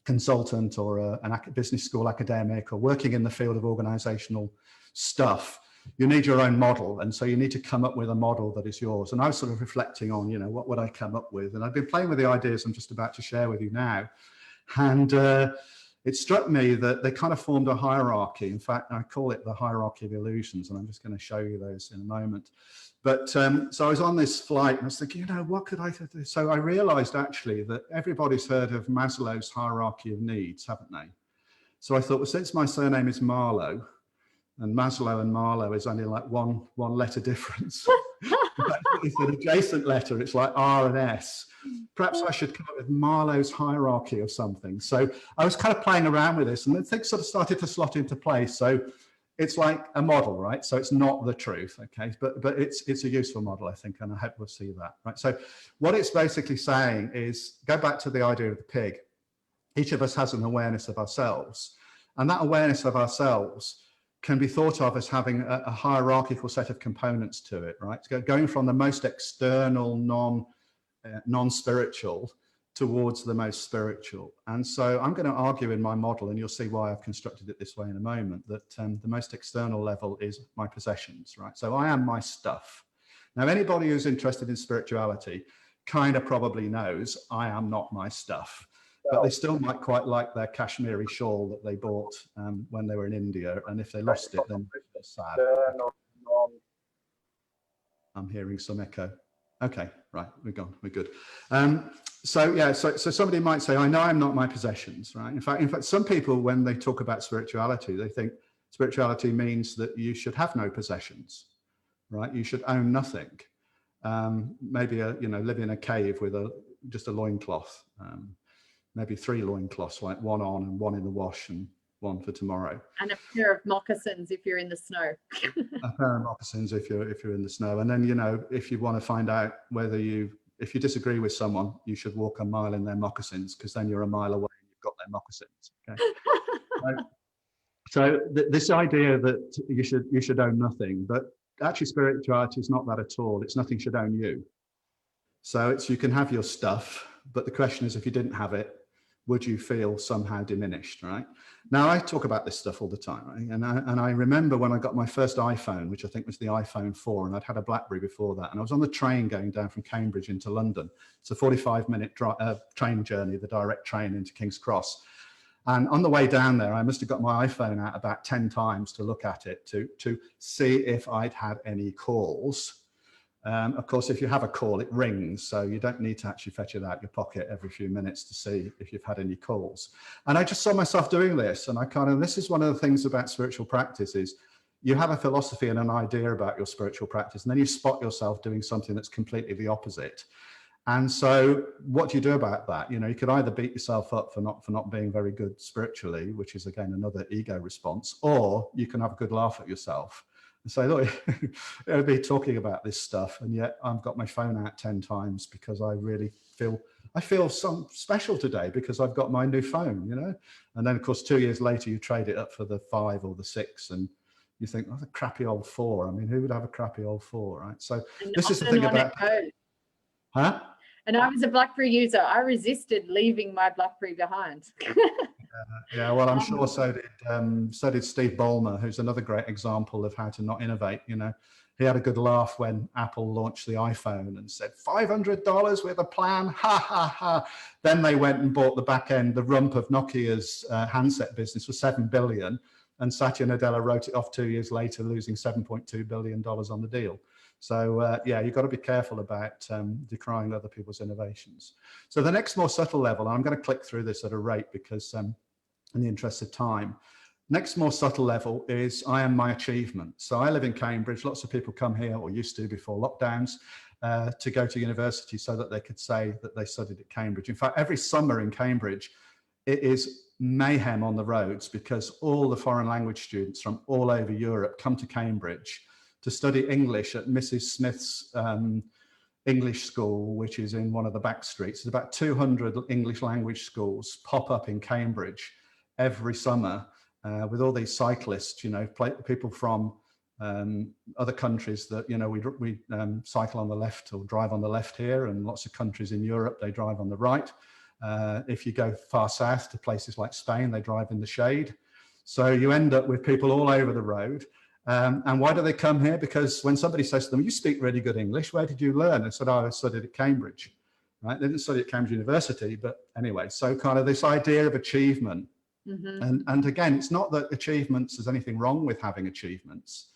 consultant or a business school academic or working in the field of organizational stuff, you need your own model. And so you need to come up with a model that is yours. And I was sort of reflecting on, you know, what would I come up with? And I've been playing with the ideas I'm just about to share with you now. And it struck me that they kind of formed a hierarchy. In fact, I call it the hierarchy of illusions. And I'm just going to show you those in a moment. But so I was on this flight and I was thinking, you know, what could I do? So I realized actually that everybody's heard of Maslow's hierarchy of needs, haven't they? So I thought, well, since my surname is Marlow, and Maslow and Marlow is only like one letter difference. It's an adjacent letter, it's like R and S. Perhaps I should come up with Marlow's hierarchy or something. So I was kind of playing around with this, and then things sort of started to slot into place. So it's like a model, right? So it's not the truth, okay? But it's a useful model, I think, and I hope we'll see that, right? So what it's basically saying is, go back to the idea of the pig. Each of us has an awareness of ourselves, and that awareness of ourselves can be thought of as having a hierarchical set of components to it, right? Going from the most external, non-spiritual towards the most spiritual. And so I'm going to argue in my model, and you'll see why I've constructed it this way in a moment, that the most external level is my possessions, right? So I am my stuff. Now, anybody who's interested in spirituality kind of probably knows I am not my stuff, but they still might quite like their Kashmiri shawl that they bought when they were in India. And if they lost it, then they're sad. I'm hearing some echo. Okay, right, we're gone, we're good. So somebody might say, I know I'm not my possessions, right? In fact, some people, when they talk about spirituality, they think spirituality means that you should have no possessions, right? You should own nothing. Maybe live in a cave with just a loincloth, maybe 3 loincloths, like one on and one in the wash and one for tomorrow.
And a pair of moccasins if you're in the snow.
A pair of moccasins if you're in the snow. And then, if you want to find out if you disagree with someone, you should walk a mile in their moccasins, because then you're a mile away and you've got their moccasins. Okay. So this idea that you should own nothing, but actually spirituality is not that at all. It's nothing should own you. So you can have your stuff, but the question is, if you didn't have it, would you feel somehow diminished, right? Now, I talk about this stuff all the time, right? And I remember when I got my first iPhone, which I think was the iPhone 4, and I'd had a BlackBerry before that, and I was on the train going down from Cambridge into London. It's a 45-minute train journey, the direct train into King's Cross. And on the way down there, I must have got my iPhone out about 10 times to look at it, to see if I'd had any calls. Of course, if you have a call, it rings, so you don't need to actually fetch it out your pocket every few minutes to see if you've had any calls. And I just saw myself doing this, and this is one of the things about spiritual practice is you have a philosophy and an idea about your spiritual practice, and then you spot yourself doing something that's completely the opposite. And so what do you do about that? You could either beat yourself up for not being very good spiritually, which is, again, another ego response, or you can have a good laugh at yourself and say, look, I'll be talking about this stuff, and yet I've got my phone out 10 times because I really feel some special today because I've got my new phone, And then, of course, 2 years later, you trade it up for the 5 or the 6, and you think, oh, the crappy old 4. I mean, who would have a crappy old 4, right? So this is the thing about... Huh?
And I was a BlackBerry user. I resisted leaving my BlackBerry behind.
Yeah, well, I'm sure so did Steve Ballmer, who's another great example of how to not innovate. He had a good laugh when Apple launched the iPhone and said, $500 with a plan, ha, ha, ha. Then they went and bought the back end, the rump of Nokia's handset business for $7 billion. And Satya Nadella wrote it off 2 years later, losing $7.2 billion on the deal. So you've got to be careful about decrying other people's innovations. So the next more subtle level, and I'm going to click through this at a rate because in the interest of time, next more subtle level is I am my achievement. So I live in Cambridge. Lots of people come here, or used to before lockdowns, to go to university so that they could say that they studied at Cambridge. In fact, every summer in Cambridge, it is mayhem on the roads because all the foreign language students from all over Europe come to Cambridge to study English at Mrs. Smith's English school, which is in one of the back streets. There's about 200 English language schools pop up in Cambridge every summer with all these cyclists, people from other countries that, we cycle on the left or drive on the left here, and lots of countries in Europe, they drive on the right. If you go far south to places like Spain, they drive in the shade. So you end up with people all over the road. And why do they come here? Because when somebody says to them, you speak really good English, where did you learn? They said, I studied at Cambridge, right? They didn't study at Cambridge University, but anyway, so kind of this idea of achievement. Mm-hmm. And again, it's not that achievements, there's anything wrong with having achievements.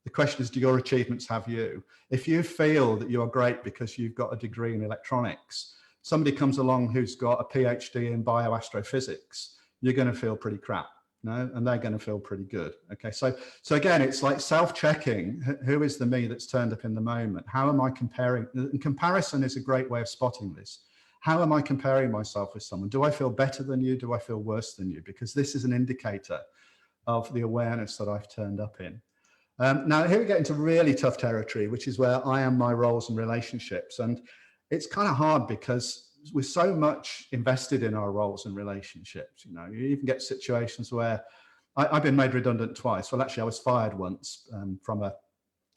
The question is, do your achievements have you? If you feel that you are great because you've got a degree in electronics, somebody comes along who's got a PhD in bioastrophysics, you're going to feel pretty crap. No, and they're going to feel pretty good. Okay, so again, it's like self-checking. Who is the me that's turned up in the moment? How am I comparing? And comparison is a great way of spotting this. How am I comparing myself with someone? Do I feel better than you? Do I feel worse than you? Because this is an indicator of the awareness that I've turned up in. Now, here we get into really tough territory, which is where I am my roles and relationships. And it's kind of hard because we're so much invested in our roles and relationships. You even get situations where I've been made redundant twice. Well, actually, I was fired once from a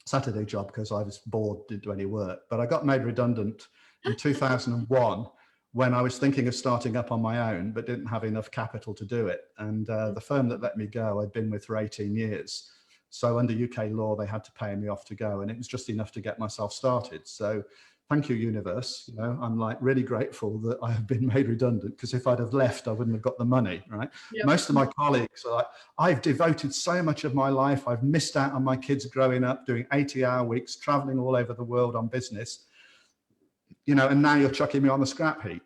Saturday job because I was bored, didn't do any work. But I got made redundant in 2001 when I was thinking of starting up on my own, but didn't have enough capital to do it. And the firm that let me go, I'd been with for 18 years. So under UK law, they had to pay me off to go, and it was just enough to get myself started. So thank you, universe. You know, I'm like really grateful that I have been made redundant, because if I'd have left, I wouldn't have got the money, right?
Yep.
Most of my colleagues are like, I've devoted so much of my life. I've missed out on my kids growing up, doing 80-hour weeks, traveling all over the world on business, you know, and now you're chucking me on the scrap heap.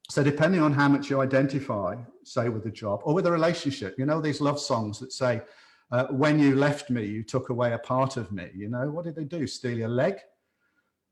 So depending on how much you identify, say with the job or with a relationship, you know, these love songs that say, when you left me, you took away a part of me. You know, what did they do? Steal your leg?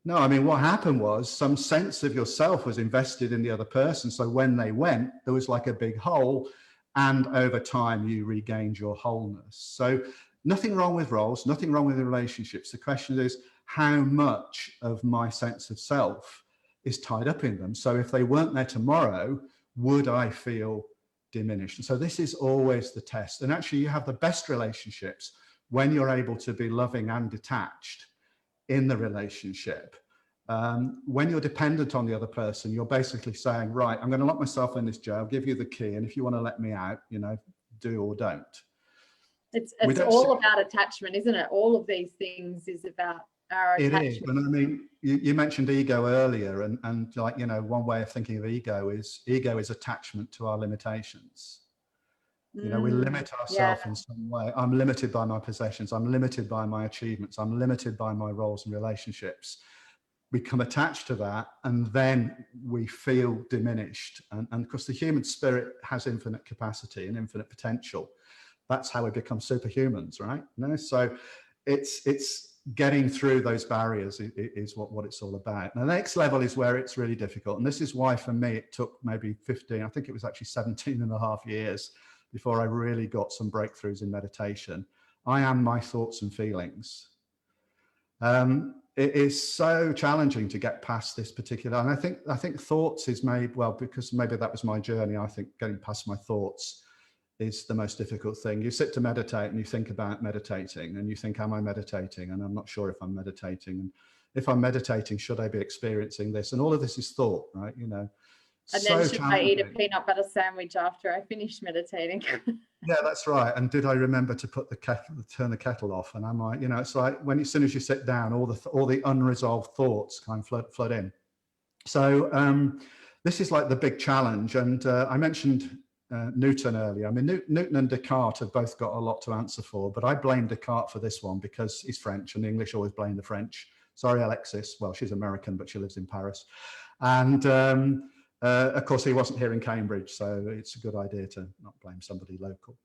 No, I mean, what happened was some sense of yourself was invested in the other person. So when they went, there was like a big hole, and over time you regained your wholeness. So nothing wrong with roles, nothing wrong with the relationships. The question is, how much of my sense of self is tied up in them? So if they weren't there tomorrow, would I feel diminished? And so this is always the test. And actually, you have the best relationships when you're able to be loving and detached in the relationship. When you're dependent on the other person, you're basically saying, right, I'm going to lock myself in this jail, give you the key, and if you want to let me out, you know, do or don't.
It's all about attachment, isn't it? All of these things is about our attachment.
It is. And I mean, you mentioned ego earlier, and like, you know, one way of thinking of ego is attachment to our limitations. You know, we limit ourselves in some way. I'm limited by my possessions. I'm limited by my achievements. I'm limited by my roles and relationships. We become attached to that, and then we feel diminished. And of course, the human spirit has infinite capacity and infinite potential. That's how we become superhumans, right? You know? So it's getting through those barriers is what it's all about. And the next level is where it's really difficult. And this is why, for me, it took maybe 15, I think it was actually 17 and a half years before I really got some breakthroughs in meditation. I am my thoughts and feelings. It is so challenging to get past this particular, and I think thoughts is made, well, because maybe that was my journey. I think getting past my thoughts is the most difficult thing. You sit to meditate and you think about meditating, and you think, am I meditating? And I'm not sure if I'm meditating. And if I'm meditating, should I be experiencing this? And all of this is thought, right? You know.
And then should I eat a peanut butter sandwich after I finish meditating?
Yeah, that's right. And did I remember to turn the kettle off? And am I, you know, it's like as soon as you sit down, all the unresolved thoughts kind of flood in. So this is like the big challenge. And I mentioned Newton earlier. I mean, Newton and Descartes have both got a lot to answer for, but I blame Descartes for this one because he's French, and the English always blame the French. Sorry, Alexis. Well, she's American, but she lives in Paris. And of course, he wasn't here in Cambridge, so it's a good idea to not blame somebody local.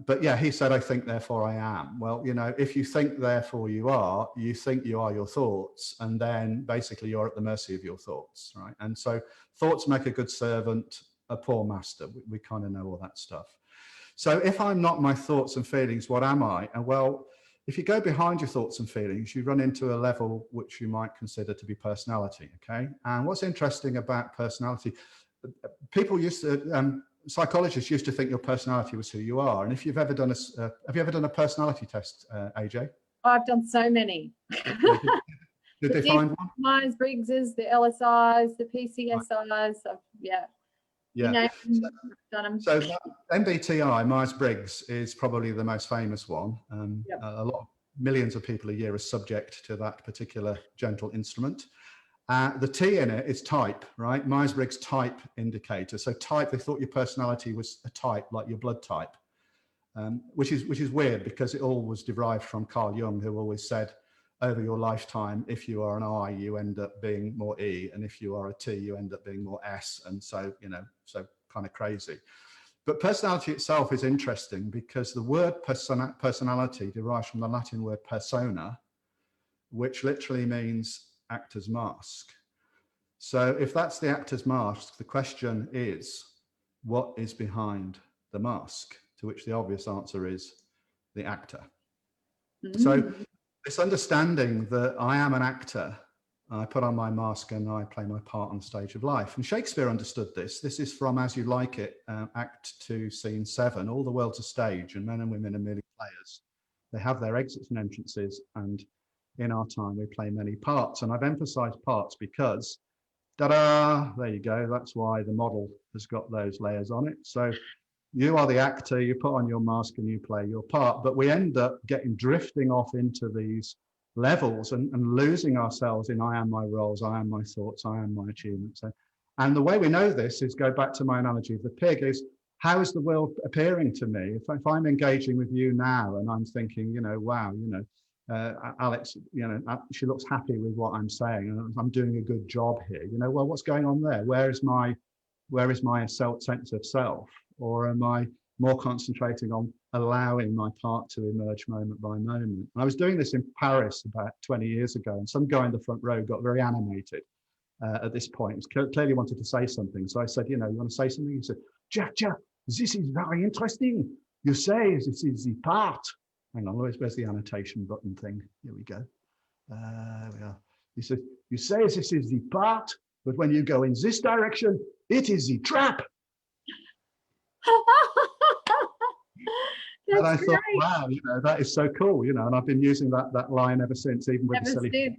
But yeah, he said, I think, therefore I am. Well, you know, if you think, therefore you are, you think you are your thoughts, and then basically you're at the mercy of your thoughts, right? And so thoughts make a good servant, a poor master. We kind of know all that stuff. So if I'm not my thoughts and feelings, what am I? And well, if you go behind your thoughts and feelings, you run into a level which you might consider to be personality, okay? And what's interesting about personality, people used to, psychologists used to think your personality was who you are. And if you've ever done have you ever done a personality test, AJ?
I've done so many.
Did they find one?
Myers-Briggs's, the LSIs, the PCSIs, yeah.
Yeah.
You know, done them.
So MBTI, Myers-Briggs, is probably the most famous one.
Yep.
Millions of people a year are subject to that particular gentle instrument. The T in it is type, right? Myers-Briggs type indicator. So type, they thought your personality was a type, like your blood type, which is weird because it all was derived from Carl Jung, who always said, over your lifetime, if you are an I, you end up being more E, and if you are a T, you end up being more S, and so, you know, so kind of crazy. But personality itself is interesting because the word personality derives from the Latin word persona, which literally means actor's mask. So if that's the actor's mask, the question is, what is behind the mask? To which the obvious answer is the actor. So this understanding that I am an actor, I put on my mask and I play my part on the stage of life. And Shakespeare understood this. This is from As You Like It, Act 2, Scene 7. All the world's a stage and men and women are merely players. They have their exits and entrances, and in our time we play many parts. And I've emphasized parts because Ta-da! There you go. That's why the model has got those layers on it. So you are the actor, you put on your mask and you play your part. But we end up drifting off into these levels and losing ourselves in I am my roles, I am my thoughts, I am my achievements. And the way we know this is, go back to my analogy of the pig, is how is the world appearing to me? If I'm engaging with you now and I'm thinking, wow, Alex, she looks happy with what I'm saying, and I'm doing a good job here. Well, what's going on there? Where is my sense of self? Or am I more concentrating on allowing my part to emerge moment by moment? And I was doing this in Paris about 20 years ago, and some guy in the front row got very animated at this point. He clearly wanted to say something. So I said, you want to say something? He said, Geoff, this is very interesting. You say this is the part. Hang on, where's the annotation button thing? Here we go. There we are. He said, you say this is the part, but when you go in this direction, it is the trap. And I thought, wow, that is so cool, and I've been using that line ever since, even with the silly.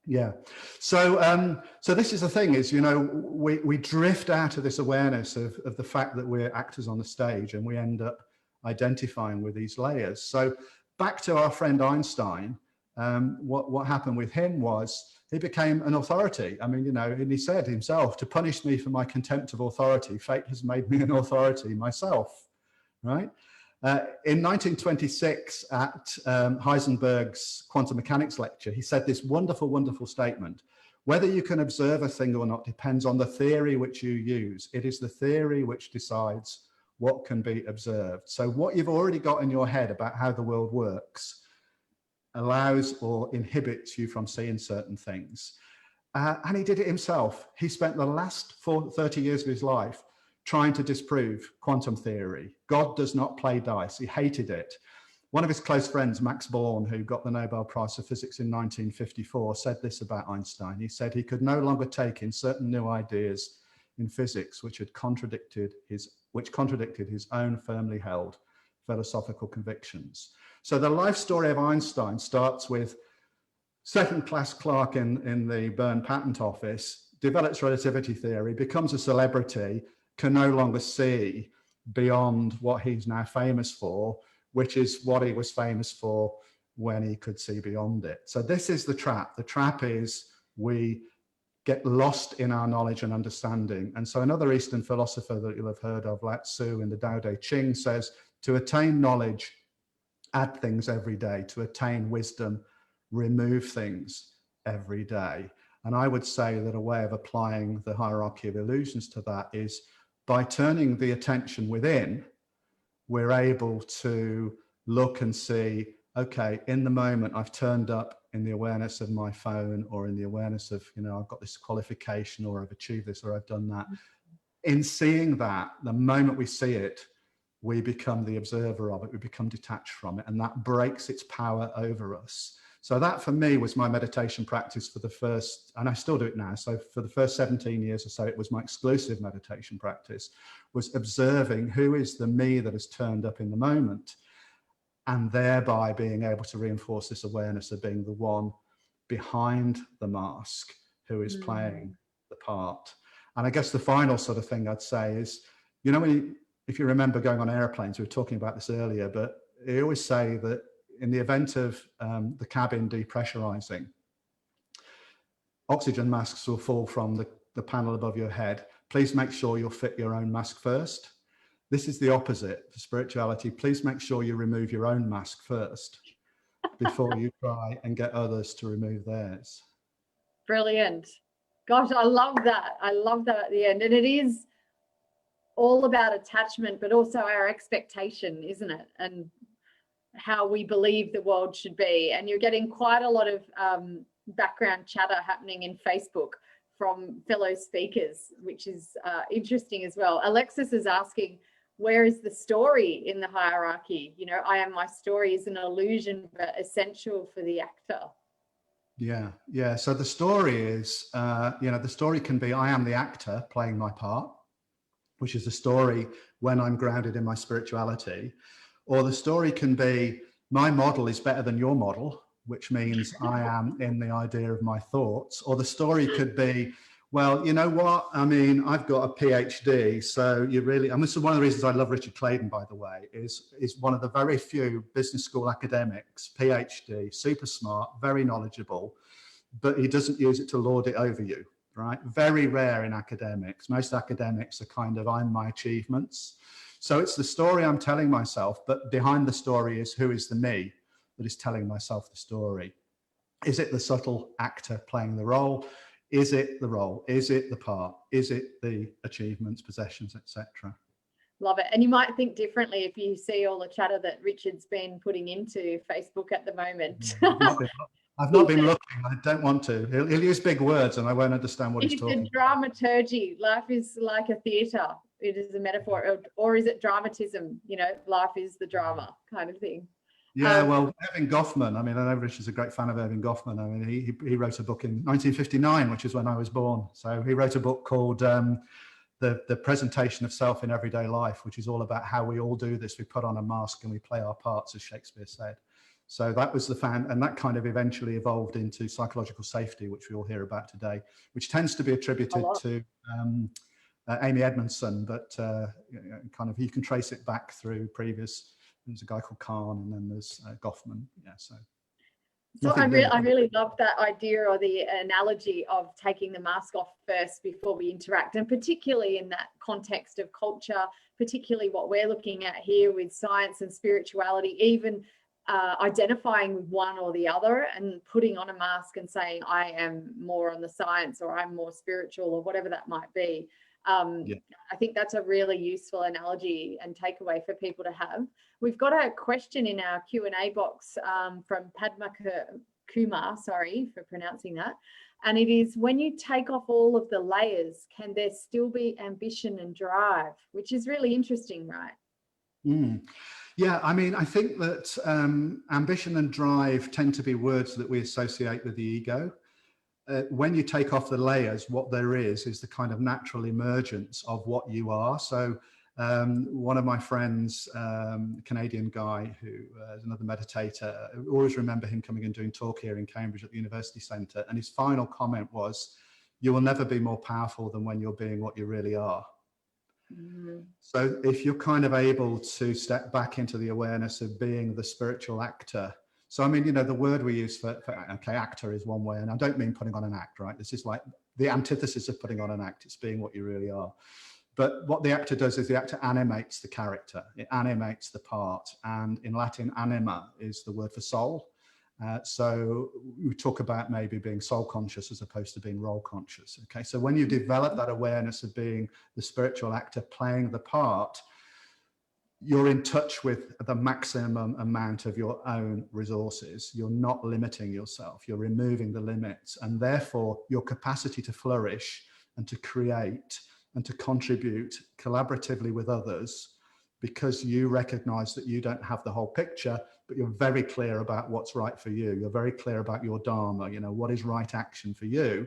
Yeah. So this is the thing, is, we drift out of this awareness of the fact that we're actors on the stage, and we end up identifying with these layers. So back to our friend Einstein, what happened with him was he became an authority. I mean, and he said himself, to punish me for my contempt of authority, fate has made me an authority myself, right? In 1926, at Heisenberg's quantum mechanics lecture, he said this wonderful, wonderful statement: whether you can observe a thing or not depends on the theory which you use. It is the theory which decides what can be observed. So what you've already got in your head about how the world works allows or inhibits you from seeing certain things. And he did it himself. He spent the last 30 years of his life trying to disprove quantum theory. God does not play dice. He hated it. One of his close friends, Max Born, who got the Nobel Prize for Physics in 1954, said this about Einstein. He said he could no longer take in certain new ideas in physics which contradicted his own firmly held philosophical convictions. So the life story of Einstein starts with second-class clerk in the Bern patent office, develops relativity theory, becomes a celebrity, can no longer see beyond what he's now famous for, which is what he was famous for when he could see beyond it. So this is the trap. The trap is we get lost in our knowledge and understanding. And so another Eastern philosopher that you'll have heard of, Lao Tzu in the Tao Te Ching, says, to attain knowledge, add things every day. To attain wisdom, remove things every day. And I would say that a way of applying the hierarchy of illusions to that is by turning the attention within, we're able to look and see, okay, in the moment I've turned up in the awareness of my phone, or in the awareness of, I've got this qualification, or I've achieved this, or I've done that. In seeing that, the moment we see it, we become the observer of it, we become detached from it, and that breaks its power over us. So that for me was my meditation practice for the first, and I still do it now. So for the first 17 years or so, it was my exclusive meditation practice, was observing who is the me that has turned up in the moment, and thereby being able to reinforce this awareness of being the one behind the mask who is playing the part. And I guess the final sort of thing I'd say is, if you remember going on airplanes, we were talking about this earlier, but they always say that in the event of the cabin depressurizing, oxygen masks will fall from the panel above your head. Please make sure you'll fit your own mask first. This is the opposite for spirituality. Please make sure you remove your own mask first before you try and get others to remove theirs.
Brilliant. Gosh, I love that. I love that at the end. And it is all about attachment, but also our expectation, isn't it? And how we believe the world should be. And you're getting quite a lot of background chatter happening in Facebook from fellow speakers, which is interesting as well. Alexis is asking, where is the story in the hierarchy? I am my story is an illusion, but essential for the actor.
Yeah. So the story is, the story can be, I am the actor playing my part, which is the story when I'm grounded in my spirituality. Or the story can be, my model is better than your model, which means I am in the idea of my thoughts. Or the story could be, well, you know what? I mean, I've got a PhD, so you really, and this is one of the reasons I love Richard Clayton, by the way, is one of the very few business school academics, PhD, super smart, very knowledgeable, but he doesn't use it to lord it over you, right? Very rare in academics. Most academics are kind of, I'm my achievements. So it's the story I'm telling myself, but behind the story is who is the me that is telling myself the story. Is it the subtle actor playing the role? Is it the role? Is it the part? Is it the achievements, possessions, etc.?
Love it. And you might think differently if you see all the chatter that Richard's been putting into Facebook at the moment.
I've not been looking. I don't want to. He'll use big words and I won't understand what he's talking about.
Dramaturgy. Life is like a theatre. It is a metaphor. Or is it dramatism? You know, life is the drama kind of thing.
Yeah, well, Erving Goffman, I mean, I know Richard's a great fan of Erving Goffman. I mean, he wrote a book in 1959, which is when I was born. So he wrote a book called The Presentation of Self in Everyday Life, which is all about how we all do this. We put on a mask and we play our parts, as Shakespeare said. So that was the fan, and that kind of eventually evolved into psychological safety, which we all hear about today, which tends to be attributed to Amy Edmondson, but kind of you can trace it back through previous. There's a guy called Kahn, and then there's Goffman. Yeah, so
I really love that idea or the analogy of taking the mask off first before we interact, and particularly in that context of culture, particularly what we're looking at here with science and spirituality, even identifying with one or the other and putting on a mask and saying, I am more on the science or I'm more spiritual or whatever that might be. I think that's a really useful analogy and takeaway for people to have. We've got a question in our Q&A box from Padma Kumar, sorry for pronouncing that. And it is, when you take off all of the layers, can there still be ambition and drive? Which is really interesting, right?
Yeah, I mean, I think that ambition and drive tend to be words that we associate with the ego. When you take off the layers, what there is the kind of natural emergence of what you are. So one of my friends, Canadian guy who is another meditator, I always remember him coming and doing talk here in Cambridge at the University Centre. And his final comment was, you will never be more powerful than when you're being what you really are. So if you're kind of able to step back into the awareness of being the spiritual actor. So, I mean, you know, the word we use for actor is one way, and I don't mean putting on an act, right? This is like the antithesis of putting on an act. It's being what you really are. But what the actor does is the actor animates the character. It animates the part. And in Latin, anima is the word for soul. So we talk about maybe being soul conscious as opposed to being role conscious. Okay, so when you develop that awareness of being the spiritual actor playing the part, you're in touch with the maximum amount of your own resources. You're not limiting yourself. You're removing the limits, and therefore your capacity to flourish and to create and to contribute collaboratively with others, because you recognize that you don't have the whole picture, but you're very clear about what's right for you. You're very clear about your dharma, you know, what is right action for you.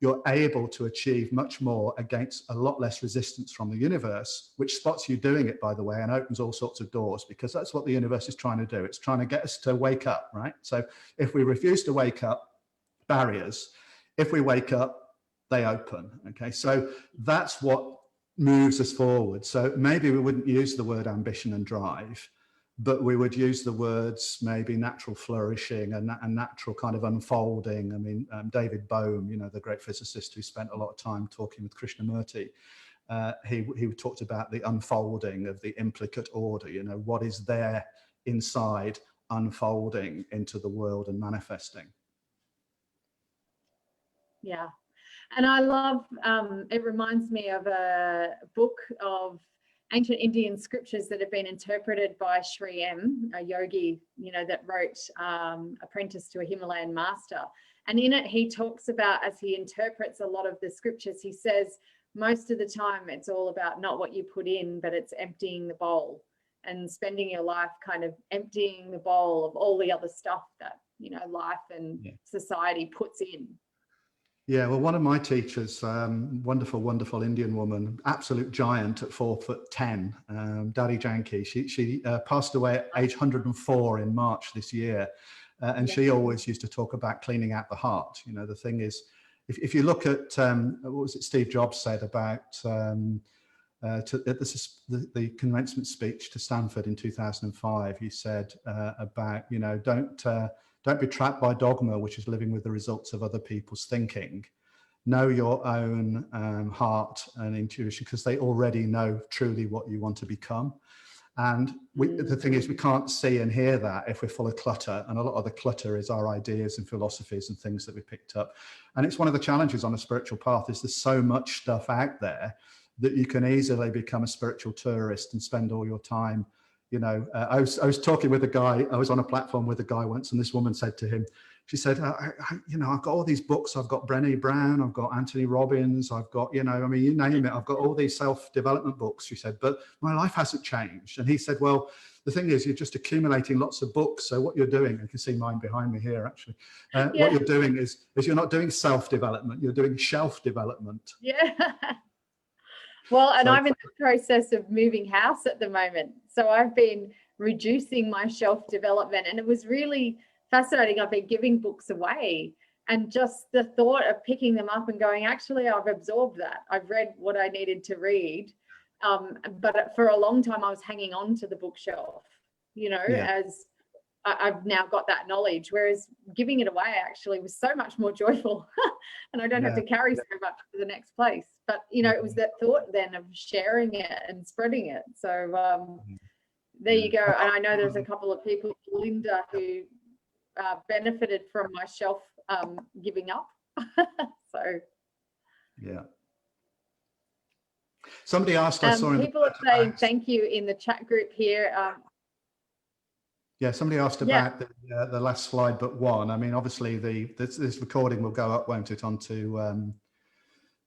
You're able to achieve much more against a lot less resistance from the universe, which spots you doing it, by the way, and opens all sorts of doors, because that's what the universe is trying to do. It's trying to get us to wake up, right? So if we refuse to wake up, barriers. If we wake up, they open, okay? So that's what moves us forward. So maybe we wouldn't use the word ambition and drive, but we would use the words maybe natural flourishing and natural kind of unfolding. I mean, David Bohm, you know, the great physicist who spent a lot of time talking with Krishnamurti, he talked about the unfolding of the implicate order, you know, what is there inside unfolding into the world and manifesting.
Yeah. And I love, it reminds me of a book of ancient Indian scriptures that have been interpreted by Sri M, a yogi, you know, that wrote Apprentice to a Himalayan Master. And in it, he talks about, as he interprets a lot of the scriptures, he says, most of the time it's all about not what you put in, but it's emptying the bowl and spending your life kind of emptying the bowl of all the other stuff that, you know, life and society puts in.
Yeah, well, one of my teachers, wonderful, wonderful Indian woman, absolute giant at 4'10", Daddy Janki, she passed away at age 104 in March this year. And she always used to talk about cleaning out the heart. You know, the thing is, if you look at what was it Steve Jobs said about at the commencement speech to Stanford in 2005, he said about, you know, don't be trapped by dogma, which is living with the results of other people's thinking. Know your own heart and intuition, because they already know truly what you want to become. And the thing is, we can't see and hear that if we're full of clutter. And a lot of the clutter is our ideas and philosophies and things that we picked up. And it's one of the challenges on a spiritual path is there's so much stuff out there that you can easily become a spiritual tourist and spend all your time. You know, I was talking with a guy, I was on a platform with a guy once, and this woman said to him, she said, you know, I've got all these books, I've got Brené Brown, I've got Anthony Robbins, I've got, you know, I mean, you name it, I've got all these self-development books, she said, but my life hasn't changed. And he said, well, the thing is, you're just accumulating lots of books. So what you're doing, you can see mine behind me here, actually. What you're doing is you're not doing self-development, you're doing shelf development.
Yeah. Well, and I'm in the process of moving house at the moment. So I've been reducing my shelf development, and it was really fascinating. I've been giving books away, and just the thought of picking them up and going, actually, I've absorbed that. I've read what I needed to read. But for a long time, I was hanging on to the bookshelf, you know, as I've now got that knowledge, whereas giving it away actually was so much more joyful and I don't have to carry so much to the next place. But, you know, it was that thought then of sharing it and spreading it. So there you go. And I know there's a couple of people, Linda, who benefited from my shelf giving up. So. Yeah.
Somebody asked, I saw
people are saying thank you in the chat group here.
Yeah, somebody asked about the last slide but one. I mean, obviously this recording will go up, won't it, onto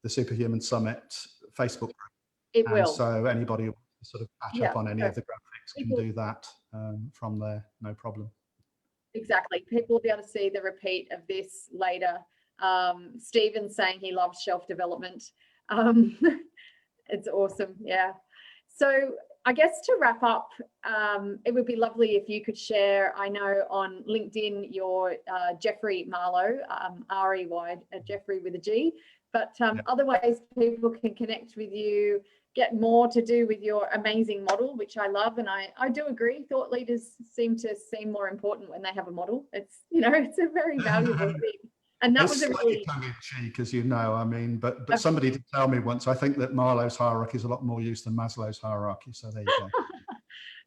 the Superhuman Summit Facebook group.
It will.
So anybody who wants to sort of catch up on any of the graphics can do that from there, no problem. Exactly.
People will be able to see the repeat of this later. Stephen's saying he loves shelf development. It's awesome. Yeah. So I guess to wrap up, it would be lovely if you could share, I know on LinkedIn, your Geoffrey Marlow, R-E-Y, Geoffrey with a G, but other ways people can connect with you, get more to do with your amazing model, which I love. And I do agree, thought leaders seem more important when they have a model. It's, you know, it's a very valuable thing. And that was a really
tongue-in-cheek, as you know. I mean, but somebody did tell me once, I think that Marlow's hierarchy is a lot more used than Maslow's hierarchy. So there you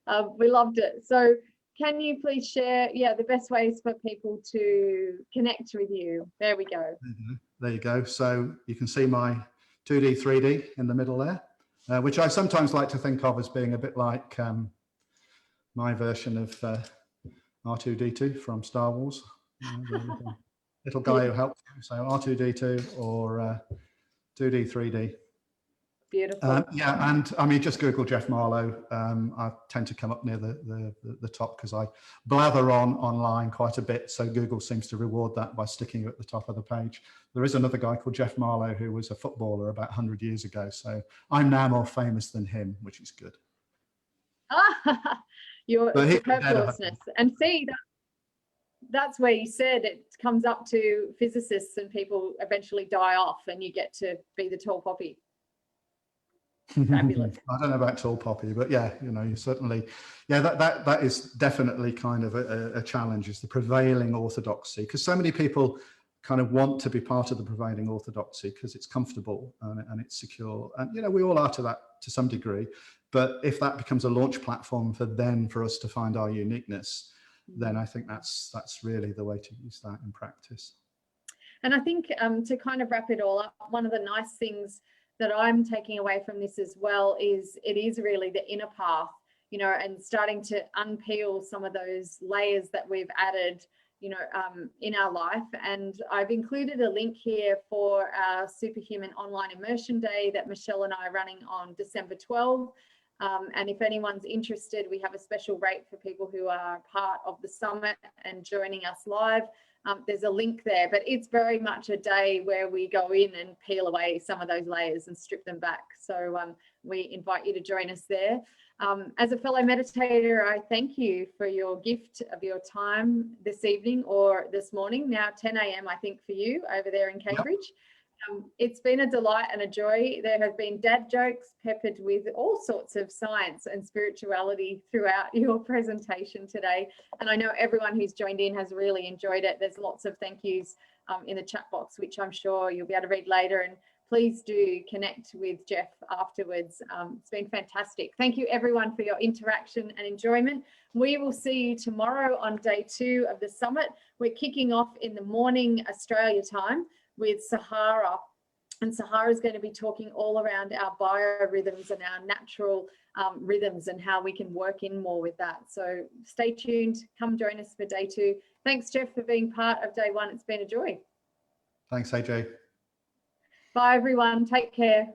go. We loved it. So can you please share, the best ways for people to connect with you? There we go.
There you go. So you can see my 2D, 3D in the middle there, which I sometimes like to think of as being a bit like my version of R2-D2 from Star Wars. Little guy who helps you. So R2-D2 or 2D, 3D.
Beautiful.
And I mean, just Google Geoff Marlow. I tend to come up near the top because I blather online quite a bit. So Google seems to reward that by sticking you at the top of the page. There is another guy called Geoff Marlow who was a footballer about 100 years ago. So I'm now more famous than him, which is good.
Your superfluousness. And see, that's where you said it comes up to physicists and people eventually die off and you get to be the tall poppy. Fabulous.
I don't know about tall poppy, but yeah, you know, you certainly, that is definitely kind of a challenge, is the prevailing orthodoxy, because so many people kind of want to be part of the prevailing orthodoxy because it's comfortable and it's secure. And, you know, we all are to that to some degree, but if that becomes a launch platform for us to find our uniqueness, then I think that's really the way to use that in practice.
And I think to kind of wrap it all up, one of the nice things that I'm taking away from this as well is it is really the inner path, you know, and starting to unpeel some of those layers that we've added, you know, in our life. And I've included a link here for our Superhuman Online Immersion Day that Michelle and I are running on December 12th. And if anyone's interested, we have a special rate for people who are part of the summit and joining us live. there's a link there, but it's very much a day where we go in and peel away some of those layers and strip them back. So we invite you to join us there. As a fellow meditator, I thank you for your gift of your time this evening or this morning, now 10 a.m. I think for you over there in Cambridge. Yep. It's been a delight and a joy. There have been dad jokes peppered with all sorts of science and spirituality throughout your presentation today. And I know everyone who's joined in has really enjoyed it. There's lots of thank yous in the chat box, which I'm sure you'll be able to read later. And please do connect with Geoff afterwards. It's been fantastic. Thank you everyone for your interaction and enjoyment. We will see you tomorrow on day 2 of the summit. We're kicking off in the morning Australia time with Sahara. And Sahara is going to be talking all around our biorhythms and our natural rhythms and how we can work in more with that. So stay tuned. Come join us for day 2. Thanks, Geoff, for being part of day 1. It's been a joy.
Thanks, AJ.
Bye, everyone. Take care.